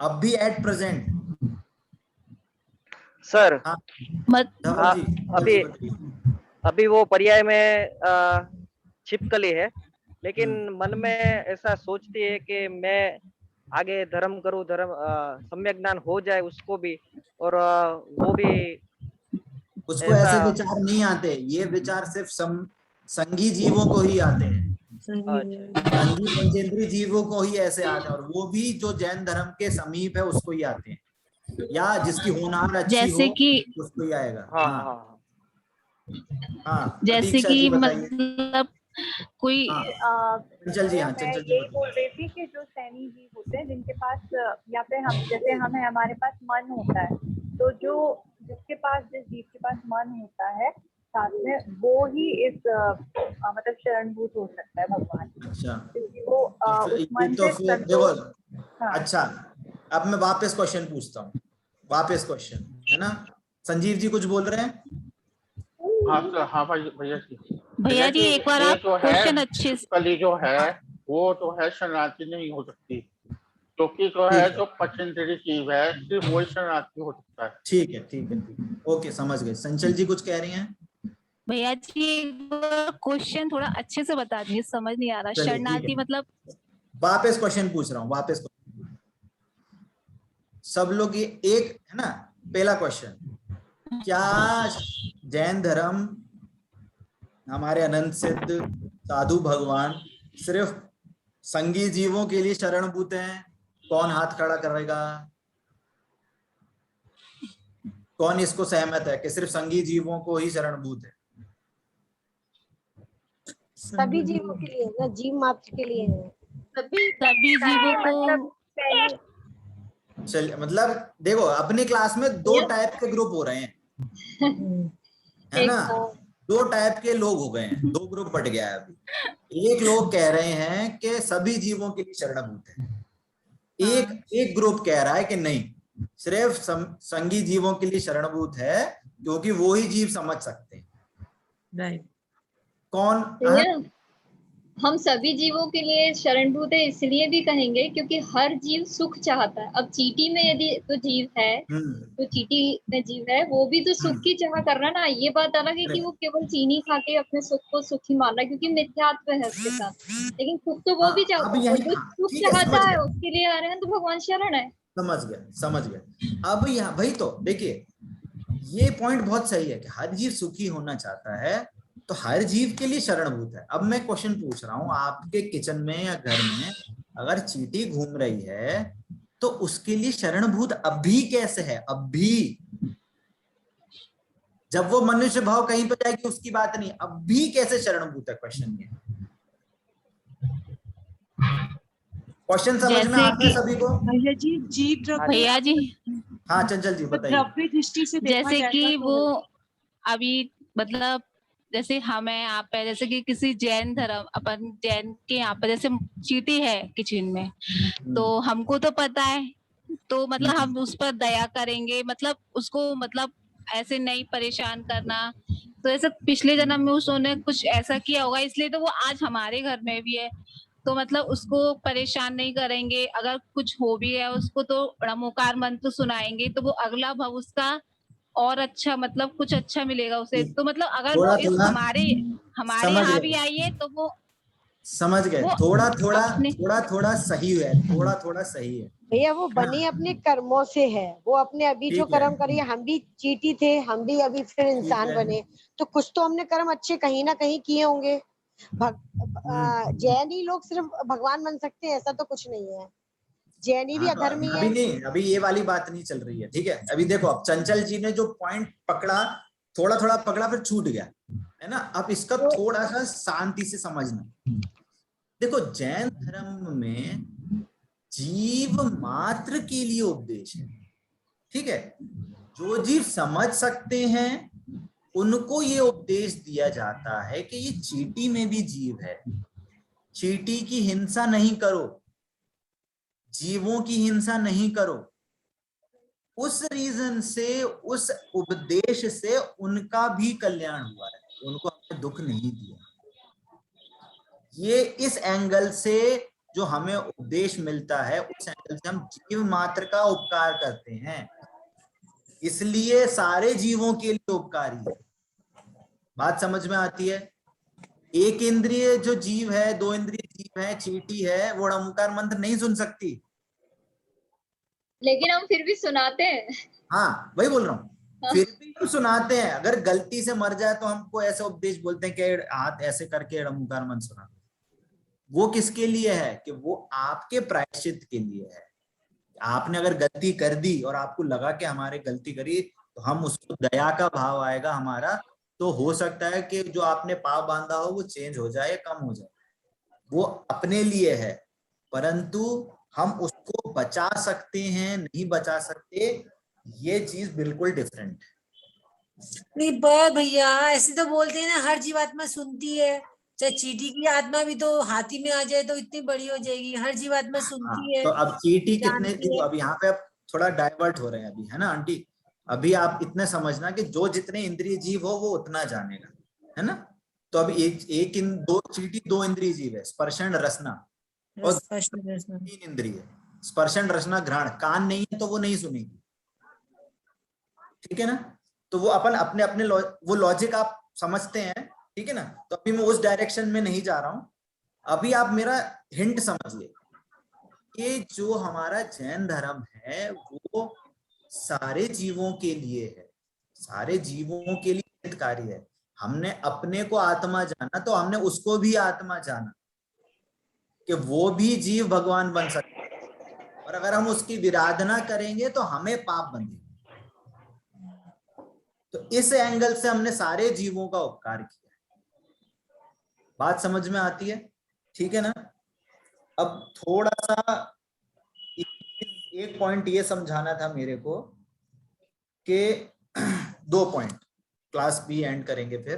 अभी एट प्रेजेंट सर अभी वो पर्याय में छिपकली है, लेकिन मन में ऐसा सोचती है कि मैं आगे धर्म करूं, धर्म सम्यक ज्ञान हो जाए उसको भी, और वो भी उसको ऐसे विचार नहीं आते, ये विचार सिर्फ संगी जीवों को ही आते हैं, संगी पंचेंद्रीय जीवों को ही ऐसे आते हैं, और वो भी जो जैन धर्म के समीप है उसको ही आते हैं, या जिसकी होनहार अच्छी हो उसको ही आएगा। हाँ। हाँ। हाँ। हाँ। हाँ। हाँ। उसको ही आएगा। हाँ जैसे प्रतीक्षा कि जी बताइए। मतलब कोई हाँ चंचल जी, हाँ मैं चंचल जी यही बताइए। बोल रही थी कि जो सैनी जीव होते हैं जिनके पास या फिर हम जैसे हम है, हमारे पास मन होता है, तो जो जिसके पास जिस जीव के पास मन होता है साथ में, वो ही इस मतलब शरणभूत हो सकता है भगवान, अच्छा क्योंकि वो उस ये मन तो से फिर देखो, संतोष। हाँ अच्छा अब मैं वापस क्वेश्चन पूछता हूँ, वापस क्वेश्चन है ना। संजीव जी कुछ बोल रहे हैं? हाँ तो हाँ भाई भैया जी, भैया जी एक बार ये आप जो है क्वेश्चन अच्छे से कली जो है वो तो है शरणार्थी नहीं हो सकती, क्योंकि जो है जो पचेंद्री जीव है सिर्फ वही शरणार्थी हो सकता है। ठीक है ठीक है ठीक है, ओके समझ गए। संचल जी कुछ कह रही हैं? भैया जी एक बार क्वेश्चन थोड़ा अच्छे से बता दीजिए, समझ नहीं आ रहा। चलिए, ठीक शरणार्थी है। मतलब वापस क्वेश्चन पूछ रहा हूँ, वापस सब लोग ये एक है ना। पहला क्वेश्चन, क्या जैन धर्म, हमारे अनंत सिद्ध साधु भगवान सिर्फ संगी जीवों के लिए शरणभूत हैं? कौन हाथ खड़ा करेगा? कौन इसको सहमत है कि सिर्फ संगी जीवों को ही शरणभूत है? सभी जीवों के लिए ना, जीव मात्र के लिए है। सभी जीवों को चल मतलब देखो अपनी क्लास में दो टाइप के ग्रुप हो रहे हैं, है ना। दो टाइप के लोग हो गए हैं, दो ग्रुप बट गया है अभी। एक लोग कह रहे हैं कि सभी जीवों के लिए शरणभूत है, एक ग्रुप कह रहा है कि नहीं, सिर्फ संगी जीवों के लिए शरणभूत है क्योंकि वो ही जीव समझ सकते हैं। कौन? हम सभी जीवों के लिए शरणभूत है इसलिए भी कहेंगे क्योंकि हर जीव सुख चाहता है। अब चींटी में यदि तो जीव है, तो चींटी में जीव है, वो भी तो सुख की चाह कर रहा है ना। ये बात अलग है कि वो केवल चीनी खा के अपने सुख को सुखी मान रहा है क्योंकि मिथ्यात्व है उसके साथ, लेकिन सुख तो वो भी चाहता है। जो सुख चाहता है उसके लिए आ रहे हैं तो भगवान शरण है। समझ गए। अब यहाँ भाई तो देखिए ये पॉइंट बहुत सही है कि हर जीव सुखी होना चाहता है, तो हर जीव के लिए शरणभूत है। अब मैं क्वेश्चन पूछ रहा हूँ, आपके किचन में या घर में अगर चींटी घूम रही है तो उसके लिए शरणभूत अभी कैसे है? अभी जब वो मनुष्य भाव कहीं पर जाएगी उसकी बात नहीं, अभी कैसे शरणभूत है? क्वेश्चन ये, क्वेश्चन समझ में आता है सभी को? भैया जी जीव भैया जी हाँ चंचल जी बताइए। द्रव्य दृष्टि से देखा जैसे जाएगा कि तो वो अभी मतलब जैसे हम है आप है, जैसे कि किसी जैन धर्म अपन जैन के यहाँ पर जैसे चींटी है किचन में, तो हमको तो पता है, तो मतलब हम उस पर दया करेंगे, मतलब उसको मतलब ऐसे नहीं परेशान करना। तो ऐसे पिछले जन्म में उसने कुछ ऐसा किया होगा इसलिए तो वो आज हमारे घर में भी है। तो मतलब उसको परेशान नहीं करेंगे, अगर कुछ हो भी है उसको तो नमोकार मंत्र सुनाएंगे तो वो अगला भव उसका और अच्छा मतलब कुछ अच्छा मिलेगा उसे। तो मतलब अगर वो इस हमारे यहाँ भी आई है तो वो समझ गए। थोड़ा सही है, थोड़ा सही है भैया। वो बनी अपने कर्मों से है, वो अपने अभी जो कर्म करिए, हम भी चींटी थे, हम भी अभी फिर इंसान बने, तो कुछ तो हमने कर्म अच्छे कहीं ना कहीं किए होंगे। जैनी लोग सिर्फ भगवान बन सकते हैं ऐसा तो कुछ नहीं है, जैनी भी अधर्मी है। अभी नहीं, अभी ये वाली बात नहीं चल रही है, ठीक है। अभी देखो, अब चंचल जी ने जो पॉइंट पकड़ा, थोड़ा पकड़ा फिर छूट गया, है ना। अब इसका थोड़ा सा शांति से समझना। देखो जैन धर्म में जीव मात्र के लिए उपदेश है, ठीक है। जो जीव समझ सकते हैं उनको ये उपदेश दिया जाता है कि ये चींटी में भी जीव है, चींटी की हिंसा नहीं करो, जीवों की हिंसा नहीं करो। उस रीजन से, उस उपदेश से उनका भी कल्याण हुआ है, उनको हमने दुख नहीं दिया। ये इस एंगल से जो हमें उपदेश मिलता है, उस एंगल से हम जीव मात्र का उपकार करते हैं, इसलिए सारे जीवों के लिए उपकारी है। बात समझ में आती है? एक इंद्रिय जो जीव है, दो इंद्रिय जीव है, चींटी है, वो ओंकार मंत्र नहीं सुन सकती, लेकिन हम फिर भी सुनाते हैं। हाँ वही बोल रहा हूँ, फिर भी हम सुनाते हैं। अगर गलती से मर जाए तो हमको ऐसे उपदेश बोलते हैं कि हाथ ऐसे करके ओंकार मंत्र सुना। वो किसके लिए है? कि वो आपके प्रायश्चित के लिए है। आपने अगर गलती कर दी और आपको लगा कि हमारे गलती करी, तो हम उसको दया का भाव आएगा हमारा, तो हो सकता है कि जो आपने पाप बांधा हो वो चेंज हो जाए, कम हो जाए, वो अपने लिए है, परंतु हम उसको बचा सकते हैं नहीं बचा सकते, ये चीज बिल्कुल डिफरेंट है। नहीं पर भैया ऐसे तो बोलते हैं ना, हर जीवात्मा सुनती है, चाहे चींटी की आत्मा भी तो हाथी में आ जाए तो इतनी बड़ी हो जाएगी, हर जीवात्मा सुनती है, तो अब चींटी कितने, जानती है। अब यहाँ पे आप थोड़ा डाइवर्ट हो रहे हैं अभी, है ना आंटी, अभी आप इतने समझना कि जो जितने इंद्रिय जीव हो वो उतना जानेगा, है ना। तो अभी दो चींटी दो इंद्रिय जीव है, स्पर्शन रसना, और 3 इंद्रिय, स्पर्शन रसना घ्राण, कान नहीं है तो वो नहीं सुनेगी, ठीक है ना। तो वो अपन अपने अपने वो लॉजिक आप समझते हैं, ठीक है ना। तो अभी मैं उस डायरेक्शन में नहीं जा रहा हूं, अभी आप मेरा हिंट समझिए कि जो हमारा जैन धर्म है वो सारे जीवों के लिए है, सारे जीवों के लिए हितकारी है। हमने अपने को आत्मा जाना तो हमने उसको भी आत्मा जाना कि वो भी जीव भगवान बन सकता है, और अगर हम उसकी विराधना करेंगे तो हमें पाप बंधेगा। तो इस एंगल से हमने सारे जीवों का उपकार किया। बात समझ में आती है, ठीक है ना। अब थोड़ा सा एक पॉइंट ये समझाना था मेरे को कि 2 पॉइंट, क्लास भी एंड करेंगे फिर,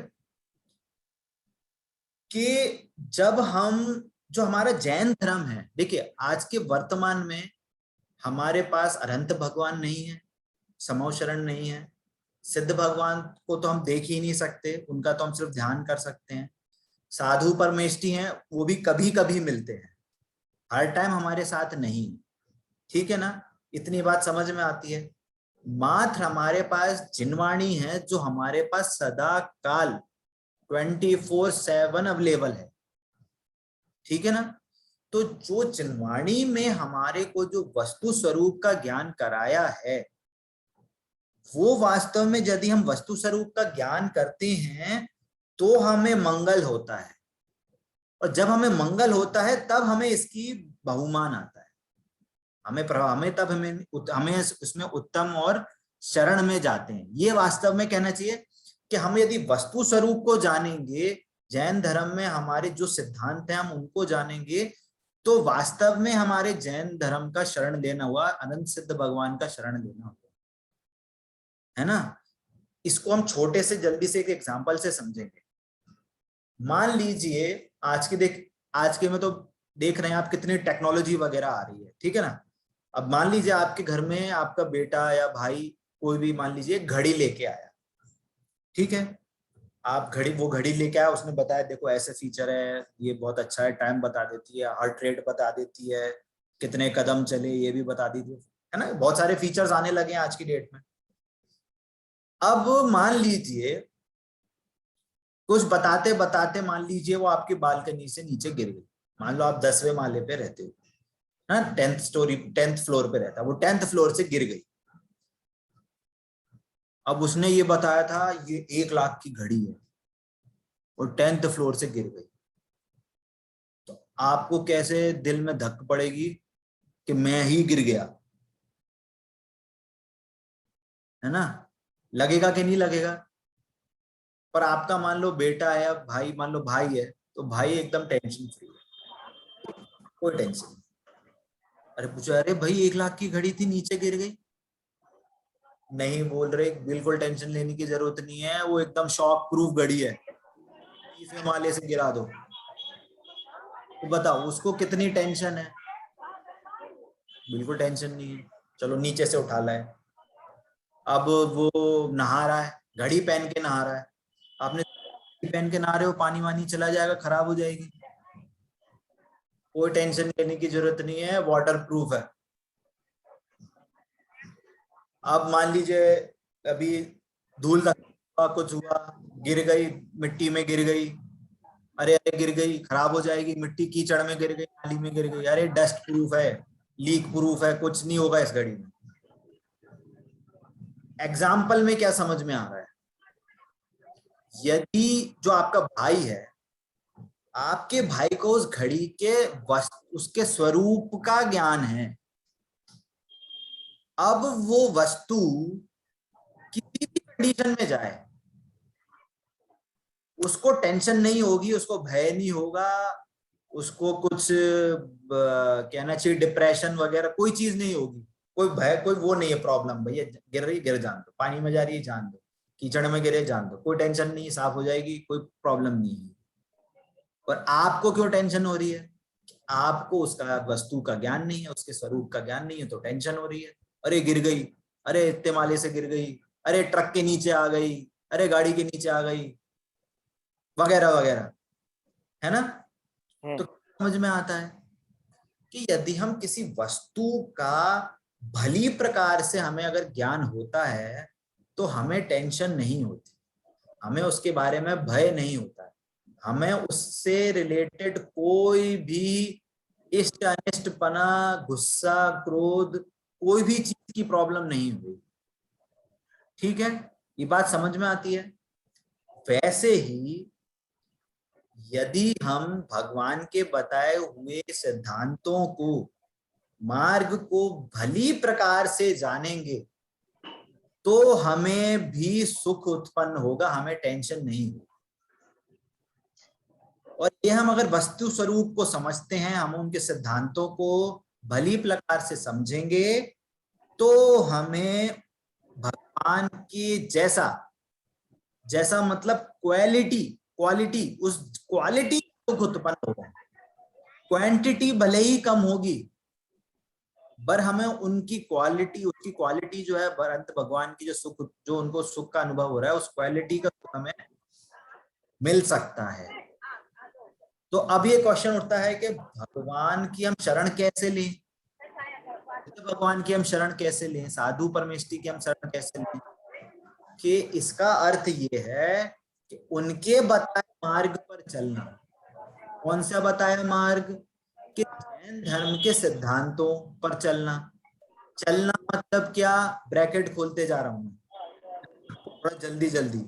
कि जब हम जो हमारा जैन धर्म है, देखिए आज के वर्तमान में हमारे पास अनंत भगवान नहीं है, समो शरण नहीं है, सिद्ध भगवान को तो हम देख ही नहीं सकते, उनका तो हम सिर्फ ध्यान कर सकते हैं, साधु परमेष्टि हैं वो भी कभी कभी मिलते हैं, हर टाइम हमारे साथ नहीं, ठीक है ना। इतनी बात समझ में आती है। मात्र हमारे पास जिनवाणी है जो हमारे पास सदा काल 24/7 अवेलेबल है, ठीक है ना। तो जो जिनवाणी में हमारे को जो वस्तु स्वरूप का ज्ञान कराया है, वो वास्तव में यदि हम वस्तु स्वरूप का ज्ञान करते हैं तो हमें मंगल होता है, और जब हमें मंगल होता है तब हमें इसकी बहुमान आता है, हमें तब हमें उसमें उत्तम और शरण में जाते हैं। ये वास्तव में कहना चाहिए कि हम यदि वस्तु स्वरूप को जानेंगे, जैन धर्म में हमारे जो सिद्धांत हैं हम उनको जानेंगे, तो वास्तव में हमारे जैन धर्म का शरण लेना हुआ अनंत सिद्ध भगवान का शरण लेना हुआ, है ना। इसको हम छोटे से जल्दी से एक एग्जांपल से समझेंगे। मान लीजिए आज के में तो देख रहे हैं आप कितनी टेक्नोलॉजी वगैरह आ रही है, ठीक है ना। अब मान लीजिए आपके घर में आपका बेटा या भाई कोई भी मान लीजिए घड़ी लेके आया, ठीक है, आप वो घड़ी लेके आया, उसने बताया देखो ऐसे फीचर है, ये बहुत अच्छा है, टाइम बता देती है, हार्ट रेट बता देती है, कितने कदम चले ये भी बता देती है ना, बहुत सारे फीचर्स आने लगे हैं आज की डेट में। अब मान लीजिए कुछ बताते बताते मान लीजिए वो आपकी बालकनी से नीचे गिर गई, मान लो आप 10वें माले पे रहते हो, हाँ 10th फ्लोर पे रहता, वो 10th फ्लोर से गिर गई। अब उसने ये बताया था ये 1 लाख की घड़ी है और 10th फ्लोर से गिर गई, तो आपको कैसे दिल में धक पड़ेगी कि मैं ही गिर गया, है ना, लगेगा कि नहीं लगेगा। पर आपका मान लो बेटा है, भाई मान लो भाई है, तो भाई एकदम टेंशन फ्री है, कोई टेंशन नहीं। अरे पूछो अरे भाई 1 लाख की घड़ी थी नीचे गिर गई, नहीं बोल रहे, बिल्कुल टेंशन लेने की जरूरत नहीं है, वो एकदम शॉक प्रूफ घड़ी है, 30वें माले से गिरा दो। तो बताओ उसको कितनी टेंशन है, बिल्कुल टेंशन नहीं है, चलो नीचे से उठा लाए। अब वो नहा रहा है, घड़ी पहन के नहा रहा है, आपने पहन के नहा रहे हो, पानी वानी चला जाएगा, खराब हो जाएगी, कोई टेंशन लेने की जरूरत नहीं है, वाटर प्रूफ है। अब मान लीजिए अभी धूल धक्का कुछ हुआ, गिर गई, मिट्टी में गिर गई, अरे अरे गिर गई, खराब हो जाएगी, मिट्टी कीचड़ में गिर गई, नाली में गिर गई, अरे डस्ट प्रूफ है, लीक प्रूफ है, कुछ नहीं होगा इस घड़ी में। एग्जाम्पल में क्या समझ में आ रहा है, यदि जो आपका भाई है, आपके भाई को उस घड़ी के उसके स्वरूप का ज्ञान है, अब वो वस्तु किसी भी कंडीशन में जाए, उसको टेंशन नहीं होगी, उसको भय नहीं होगा, उसको कुछ कहना चाहिए डिप्रेशन वगैरह कोई चीज नहीं होगी, कोई भय, कोई वो नहीं है प्रॉब्लम। भैया गिर रही गिर जान दो, पानी में जा रही है जान दो, कीचड़ में गिरे जान दो, कोई टेंशन नहीं, साफ हो जाएगी, कोई प्रॉब्लम नहीं है। और आपको क्यों टेंशन हो रही है? आपको उसका वस्तु का ज्ञान नहीं है, उसके स्वरूप का ज्ञान नहीं है, तो टेंशन हो रही है। अरे गिर गई, अरे इतने माले से गिर गई, अरे ट्रक के नीचे आ गई, अरे गाड़ी के नीचे आ गई, वगैरह वगैरह, है ना। तो समझ में आता है कि यदि हम किसी वस्तु का भली प्रकार से हमें अगर ज्ञान होता है तो हमें टेंशन नहीं होती, हमें उसके बारे में भय नहीं होता है, हमें उससे रिलेटेड कोई भी इष्ट अनिष्टपना, गुस्सा, क्रोध, कोई भी चीज की प्रॉब्लम नहीं हुई। ठीक है, ये बात समझ में आती है। वैसे ही यदि हम भगवान के बताए हुए सिद्धांतों को, मार्ग को भली प्रकार से जानेंगे तो हमें भी सुख उत्पन्न होगा, हमें टेंशन नहीं होगी। और ये हम अगर वस्तु स्वरूप को समझते हैं, हम उनके सिद्धांतों को भली प्रकार से समझेंगे तो हमें भगवान की जैसा मतलब क्वालिटी उस क्वालिटी सुख उत्पन्न होगा। क्वांटिटी भले ही कम होगी पर हमें उनकी क्वालिटी जो है अंत भगवान की जो उनको सुख का अनुभव हो रहा है, उस क्वालिटी का सुख हमें मिल सकता है। तो अब ये क्वेश्चन उठता है कि भगवान की हम शरण कैसे लें? भगवान की हम शरण कैसे लें? साधु परमेष्ठी की हम शरण कैसे लें? कि इसका अर्थ ये है कि उनके बताए मार्ग पर चलना। कौन सा बताया मार्ग? कि जैन धर्म के सिद्धांतों पर चलना मतलब क्या? ब्रैकेट खोलते जा रहा हूं मैं थोड़ा जल्दी।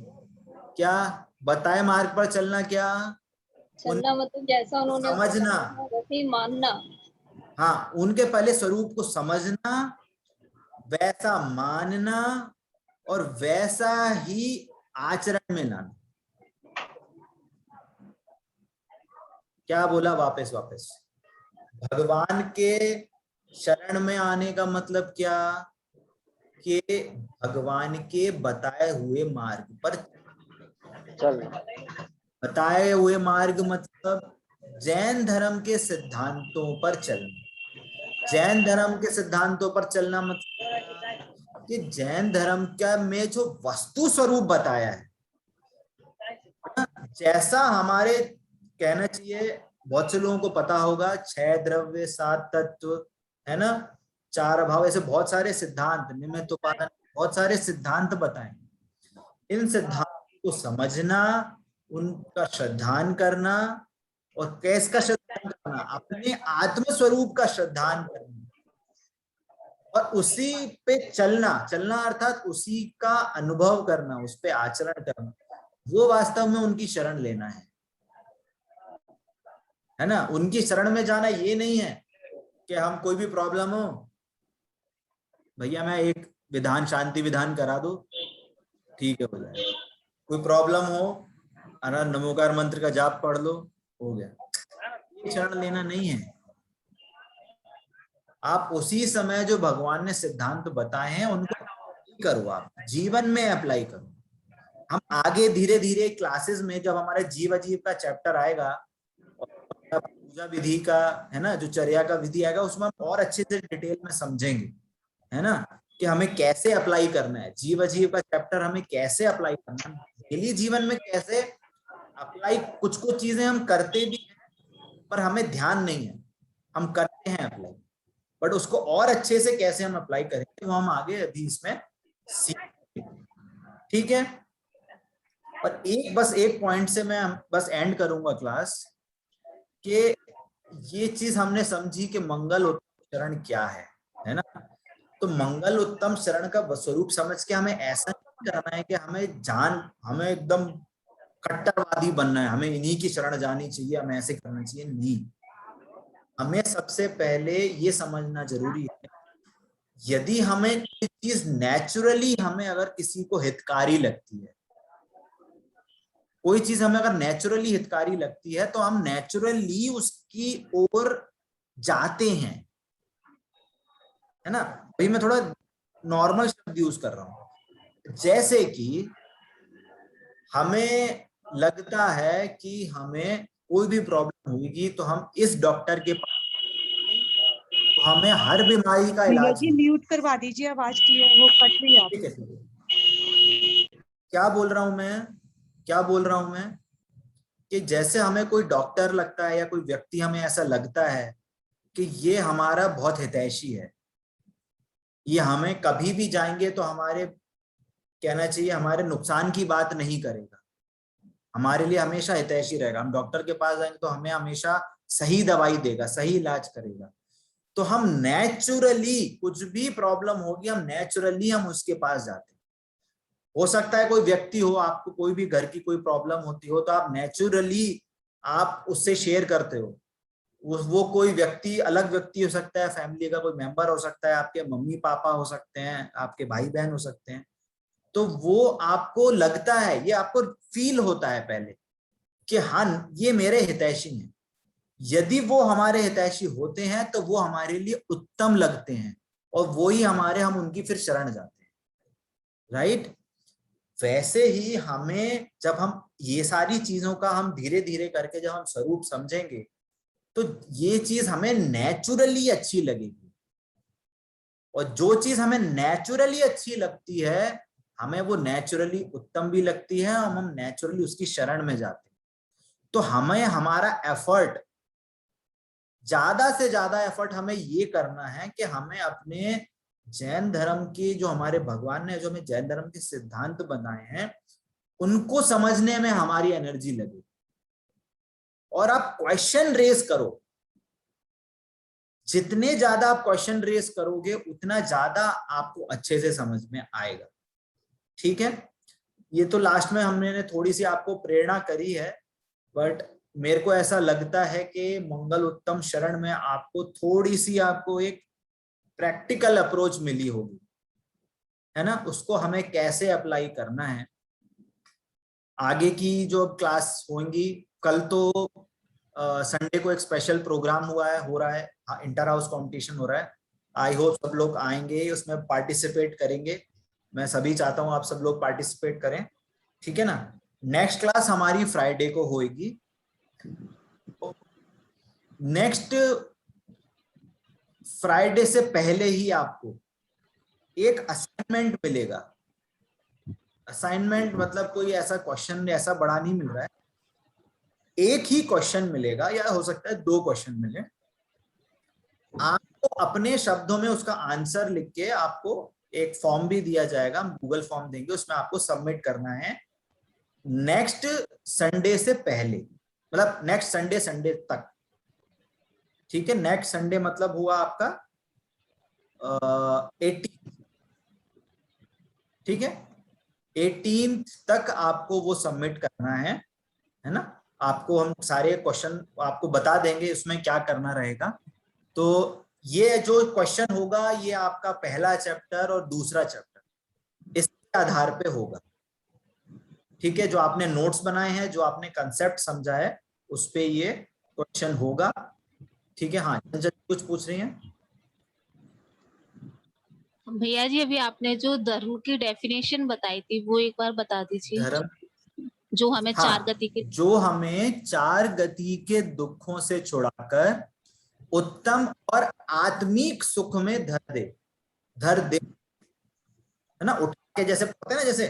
क्या बताए मार्ग पर चलना? क्या चलना मतलब जैसा उन्होंने समझना, वैसे ही मानना। हाँ, उनके पहले स्वरूप को समझना, वैसा मानना और वैसा ही आचरण में लाना। क्या बोला? वापस भगवान के शरण में आने का मतलब क्या? कि भगवान के बताए हुए मार्ग पर चलना। बताए हुए मार्ग मतलब जैन धर्म के सिद्धांतों पर चलना। जैन धर्म के सिद्धांतों पर चलना मतलब कि जैन धर्म का में जो वस्तु स्वरूप बताया है, जैसा हमारे कहना चाहिए, बहुत से लोगों को पता होगा 6 द्रव्य 7 तत्व, है ना, 4 अभाव, ऐसे बहुत सारे सिद्धांत, निमित्त उपादान, बहुत सारे सिद्धांत बताए। इन सिद्धांतों को समझना, उनका श्रद्धान करना, और कैसका श्रद्धान करना? अपने आत्म स्वरूप का श्रद्धान करना और उसी पे चलना अर्थात उसी का अनुभव करना, उस पे आचरण करना, वो वास्तव में उनकी शरण लेना है ना। उनकी शरण में जाना ये नहीं है कि हम कोई भी प्रॉब्लम हो, भैया मैं एक विधान, शांति विधान करा दो, ठीक है हो जाए। कोई प्रॉब्लम हो, नमोकार मंत्र का जाप पढ़ लो, हो गया। ये शरण लेना नहीं है। आप उसी समय जो भगवान ने सिद्धांत बताए हैं उनको करो, आप जीवन में अप्लाई करो। हम आगे धीरे धीरे क्लासेस में जब हमारे जीव अजीव का चैप्टर आएगा, पूजा विधि का, है ना, जो चर्या का विधि आएगा, उसमें हम और अच्छे से डिटेल में समझेंगे, है ना, कि हमें कैसे अप्लाई करना है। जीव अजीव का चैप्टर हमें कैसे अप्लाई करना है, डेली जीवन में कैसे अप्लाई। कुछ चीजें हम करते भी हैं पर हमें ध्यान नहीं है, हम करते हैं अप्लाई, बट उसको और अच्छे से कैसे हम अप्लाई करेंगे वो हम आगे अभी इसमें सीखेंगे। ठीक है, और बस एक पॉइंट से मैं बस एंड करूंगा क्लास, कि ये चीज हमने समझी कि मंगल उत्तम शरण क्या है ना। तो मंगल उत्तम शरण का स्वरूप समझ के हमें ऐसा नहीं करना है कि हमें एकदम कट्टरवादी बनना है, हमें इन्हीं की शरण जानी चाहिए, हमें ऐसे करना चाहिए, नहीं। हमें सबसे पहले ये समझना जरूरी है, यदि हमें कोई चीज नेचुरली हमें अगर किसी को हितकारी लगती है, कोई चीज हमें अगर नेचुरली हितकारी लगती है तो हम नेचुरली उसकी ओर जाते हैं, है ना। भाई मैं थोड़ा नॉर्मल शब्द यूज कर रहा हूं। जैसे कि हमें लगता है कि हमें कोई भी प्रॉब्लम होगी तो हम इस डॉक्टर के पास, तो हमें हर बीमारी का भैया इलाज जी म्यूट करवा दीजिए, आवाज क्लियर वो कट रही है ठीक आपकी। है। क्या बोल रहा हूं मैं कि जैसे हमें कोई डॉक्टर लगता है या कोई व्यक्ति हमें ऐसा लगता है कि ये हमारा बहुत हितैषी है, ये हमें कभी भी जाएंगे तो हमारे, कहना चाहिए, हमारे नुकसान की बात नहीं करेगा, हमारे लिए हमेशा हितैषी रहेगा। हम डॉक्टर के पास जाएंगे तो हमें हमेशा सही दवाई देगा, सही इलाज करेगा। तो हम नेचुरली, कुछ भी प्रॉब्लम होगी हम नेचुरली हम उसके पास जाते हैं। हो सकता है कोई व्यक्ति हो, आपको कोई भी घर की कोई प्रॉब्लम होती हो तो आप नेचुरली आप उससे शेयर करते हो। वो कोई व्यक्ति, अलग व्यक्ति हो सकता है, फैमिली का कोई मेंबर हो सकता है, आपके मम्मी पापा हो सकते हैं, आपके भाई बहन हो सकते हैं। तो वो आपको लगता है, ये आपको फील होता है पहले कि हाँ ये मेरे हितैषी हैं। यदि वो हमारे हितैषी होते हैं तो वो हमारे लिए उत्तम लगते हैं और वो ही हम उनकी फिर शरण जाते हैं, राइट। वैसे ही हमें, जब हम ये सारी चीजों का हम धीरे धीरे करके जब हम स्वरूप समझेंगे तो ये चीज हमें नेचुरली अच्छी लगेगी, और जो चीज हमें नेचुरली अच्छी लगती है हमें वो नेचुरली उत्तम भी लगती है, हम नेचुरली उसकी शरण में जाते हैं। तो हमें हमारा एफर्ट, ज्यादा से ज्यादा एफर्ट हमें ये करना है कि हमें अपने जैन धर्म की, जो हमारे भगवान ने जो हमें जैन धर्म के सिद्धांत बनाए हैं, उनको समझने में हमारी एनर्जी लगे। और आप क्वेश्चन रेज करो, जितने ज्यादा आप क्वेश्चन रेज करोगे उतना ज्यादा आपको अच्छे से समझ में आएगा, ठीक है। ये तो लास्ट में हमने थोड़ी सी आपको प्रेरणा करी है, बट मेरे को ऐसा लगता है कि मंगल उत्तम शरण में आपको थोड़ी सी, आपको एक प्रैक्टिकल अप्रोच मिली होगी, है ना। उसको हमें कैसे अप्लाई करना है, आगे की जो क्लास होंगी, कल तो संडे को एक स्पेशल प्रोग्राम हो रहा है, इंटर हाउस कंपटीशन हो रहा है। आई होप सब लोग आएंगे, उसमें पार्टिसिपेट करेंगे। मैं सभी चाहता हूं आप सब लोग पार्टिसिपेट करें, ठीक है ना। नेक्स्ट क्लास हमारी फ्राइडे को होगी। नेक्स्ट फ्राइडे से पहले ही आपको एक असाइनमेंट मिलेगा। असाइनमेंट मतलब कोई ऐसा क्वेश्चन ऐसा बड़ा नहीं मिल रहा है, एक ही क्वेश्चन मिलेगा या हो सकता है 2 क्वेश्चन मिले। आपको अपने शब्दों में उसका आंसर लिख के, आपको एक फॉर्म भी दिया जाएगा, हम गूगल फॉर्म देंगे, उसमें आपको सबमिट करना है नेक्स्ट संडे से पहले, मतलब नेक्स्ट संडे तक, ठीक है। नेक्स्ट संडे मतलब हुआ आपका 18, ठीक है। 18 तक आपको वो सबमिट करना है ना। आपको हम सारे क्वेश्चन आपको बता देंगे उसमें क्या करना रहेगा। तो ये जो क्वेश्चन होगा ये आपका पहला चैप्टर और दूसरा चैप्टर इसके आधार पे होगा, ठीक है। जो आपने नोट्स बनाए हैं, जो आपने कंसेप्ट समझा है, उस पे ये क्वेश्चन होगा, ठीक है। हाँ, कुछ पूछ रही हैं भैया जी? अभी आपने जो धर्म की डेफिनेशन बताई थी वो एक बार बता दीजिए। धर्म, जो हमें हाँ, 4 गति के, जो हमें 4 गति के दुखों से छुड़ाकर उत्तम और आत्मिक सुख में धर दे, है ना। उठा के, जैसे पता है ना, जैसे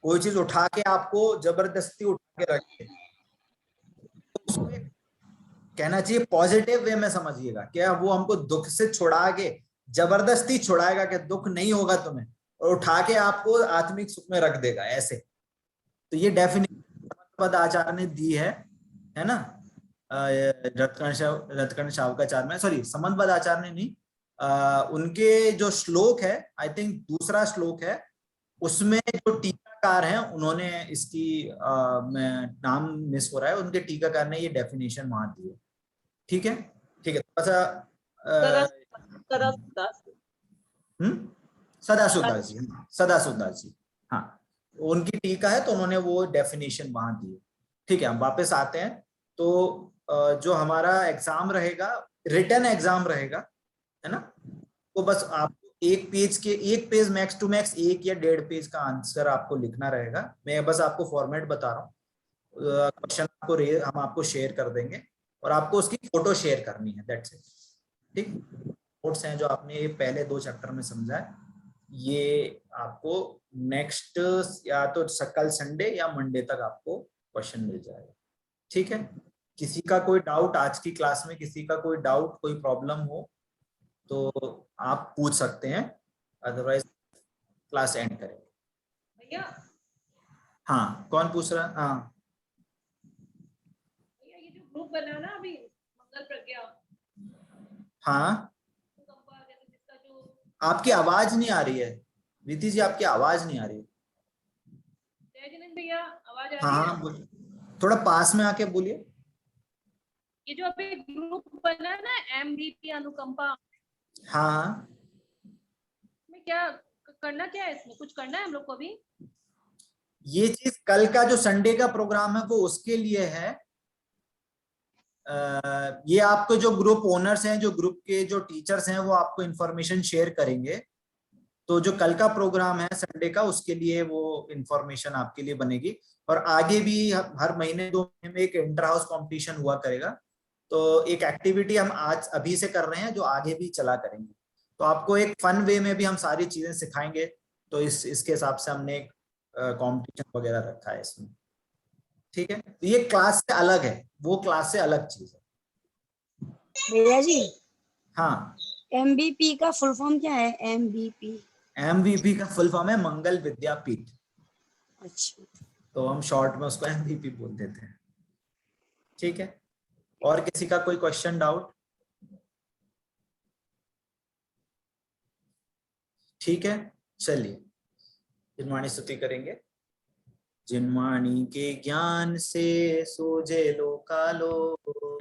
कोई चीज उठा के आपको जबरदस्ती उठा के रखे, तो उसको कहना चाहिए पॉजिटिव वे में समझिएगा, क्या वो हमको दुख से छुड़ा के जबरदस्ती छुड़ाएगा कि दुख नहीं होगा तुम्हें, और उठा के आपको आत्मिक सुख में रख देगा, ऐसे। तो ये डेफिनेशन आचार्य ने दी है ना। रत्कर्ण शावकाचार्य में, सॉरी, समन्वद आचार्य ने नहीं, उनके जो श्लोक है, आई थिंक दूसरा श्लोक है, उसमें जो टीकाकार हैं उन्होंने इसकी नाम मिस हो रहा है, उनके टीकाकार ने ये डेफिनेशन वहां दी है, ठीक है। ठीक है, थोड़ा सा सदासुदास जी, हाँ, उनकी टीका है तो उन्होंने वो डेफिनेशन वहां दी है, ठीक है, हम वापस आते हैं। तो जो हमारा एग्जाम रहेगा, रिटन एग्जाम रहेगा, है ना, तो बस आपको एक पेज मैक्स टू मैक्स 1 या 1.5 पेज का आंसर आपको लिखना रहेगा। मैं बस आपको फॉर्मेट बता रहा हूँ। क्वेश्चन हम आपको शेयर कर देंगे और आपको उसकी फोटो शेयर करनी है, दैट्स इट। ठीक, नोट्स हैं जो आपने ये पहले 2 चैप्टर में समझा है, ये आपको नेक्स्ट या तो कल संडे या मंडे तक आपको क्वेश्चन मिल जाएगा। ठीक है, किसी का कोई डाउट आज की क्लास में, किसी का कोई डाउट, कोई प्रॉब्लम हो तो आप पूछ सकते हैं, अदरवाइज क्लास एंड करेंगे। भैया, हाँ, कौन पूछ रहा है? हाँ भैया ये जो ग्रुप बना ना अभी मंगल प्रज्ञा, हाँ, जिसका जो आपकी आवाज नहीं आ रही है विधि जी, आपकी आवाज नहीं आ रही है। जय जिनेंद्र भैया, आवाज आ हाँ रही हाँ, है? बोलिए, थोड़ा पास में आके बोलिए। ये जो अभी ग्रुप बना है ना MVP अनुकंपा, हाँ हाँ, में क्या करना, क्या है इसमें, कुछ करना है हम लोग को अभी? ये चीज कल का जो संडे का प्रोग्राम है वो उसके लिए है। ये आपको जो ग्रुप ओनर्स हैं, जो ग्रुप के जो टीचर्स हैं, वो आपको इंफॉर्मेशन शेयर करेंगे। तो जो कल का प्रोग्राम है संडे का, उसके लिए वो इंफॉर्मेशन आपके लिए बनेगी। और आगे भी हर महीने 2 महीने में एक इंटर हाउस कॉम्पिटिशन हुआ करेगा। तो एक एक्टिविटी हम आज अभी से कर रहे हैं जो आगे भी चला करेंगे। तो आपको एक फन वे में भी हम सारी चीजें सिखाएंगे। तो इसके हिसाब से हमने एक कंपटीशन वगैरह रखा है इसमें। ठीक है, तो ये क्लास से अलग है, वो क्लास से अलग चीज है। भैया जी, हाँ, MVP का फुल फॉर्म क्या है? MVP का फुल फॉर्म है मंगल विद्यापीठ। अच्छा, तो हम शॉर्ट में उसको MVP बोल देते हैं। ठीक है, और किसी का कोई क्वेश्चन, डाउट? ठीक है, चलिए जिनवाणी स्तुति करेंगे। जिनवाणी के ज्ञान से सोजे लोकालो,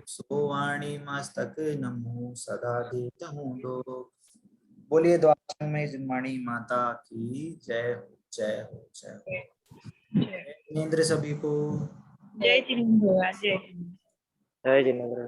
सोवाणी मस्तक नमो सदा देता हूँ लोग। बोलिए द्वार में जिनवाणी माता की जय हो, जय हो, जय हो। जिनेंद्र सभी को जय जिनेंद्र, जय जय जिनेंद्र।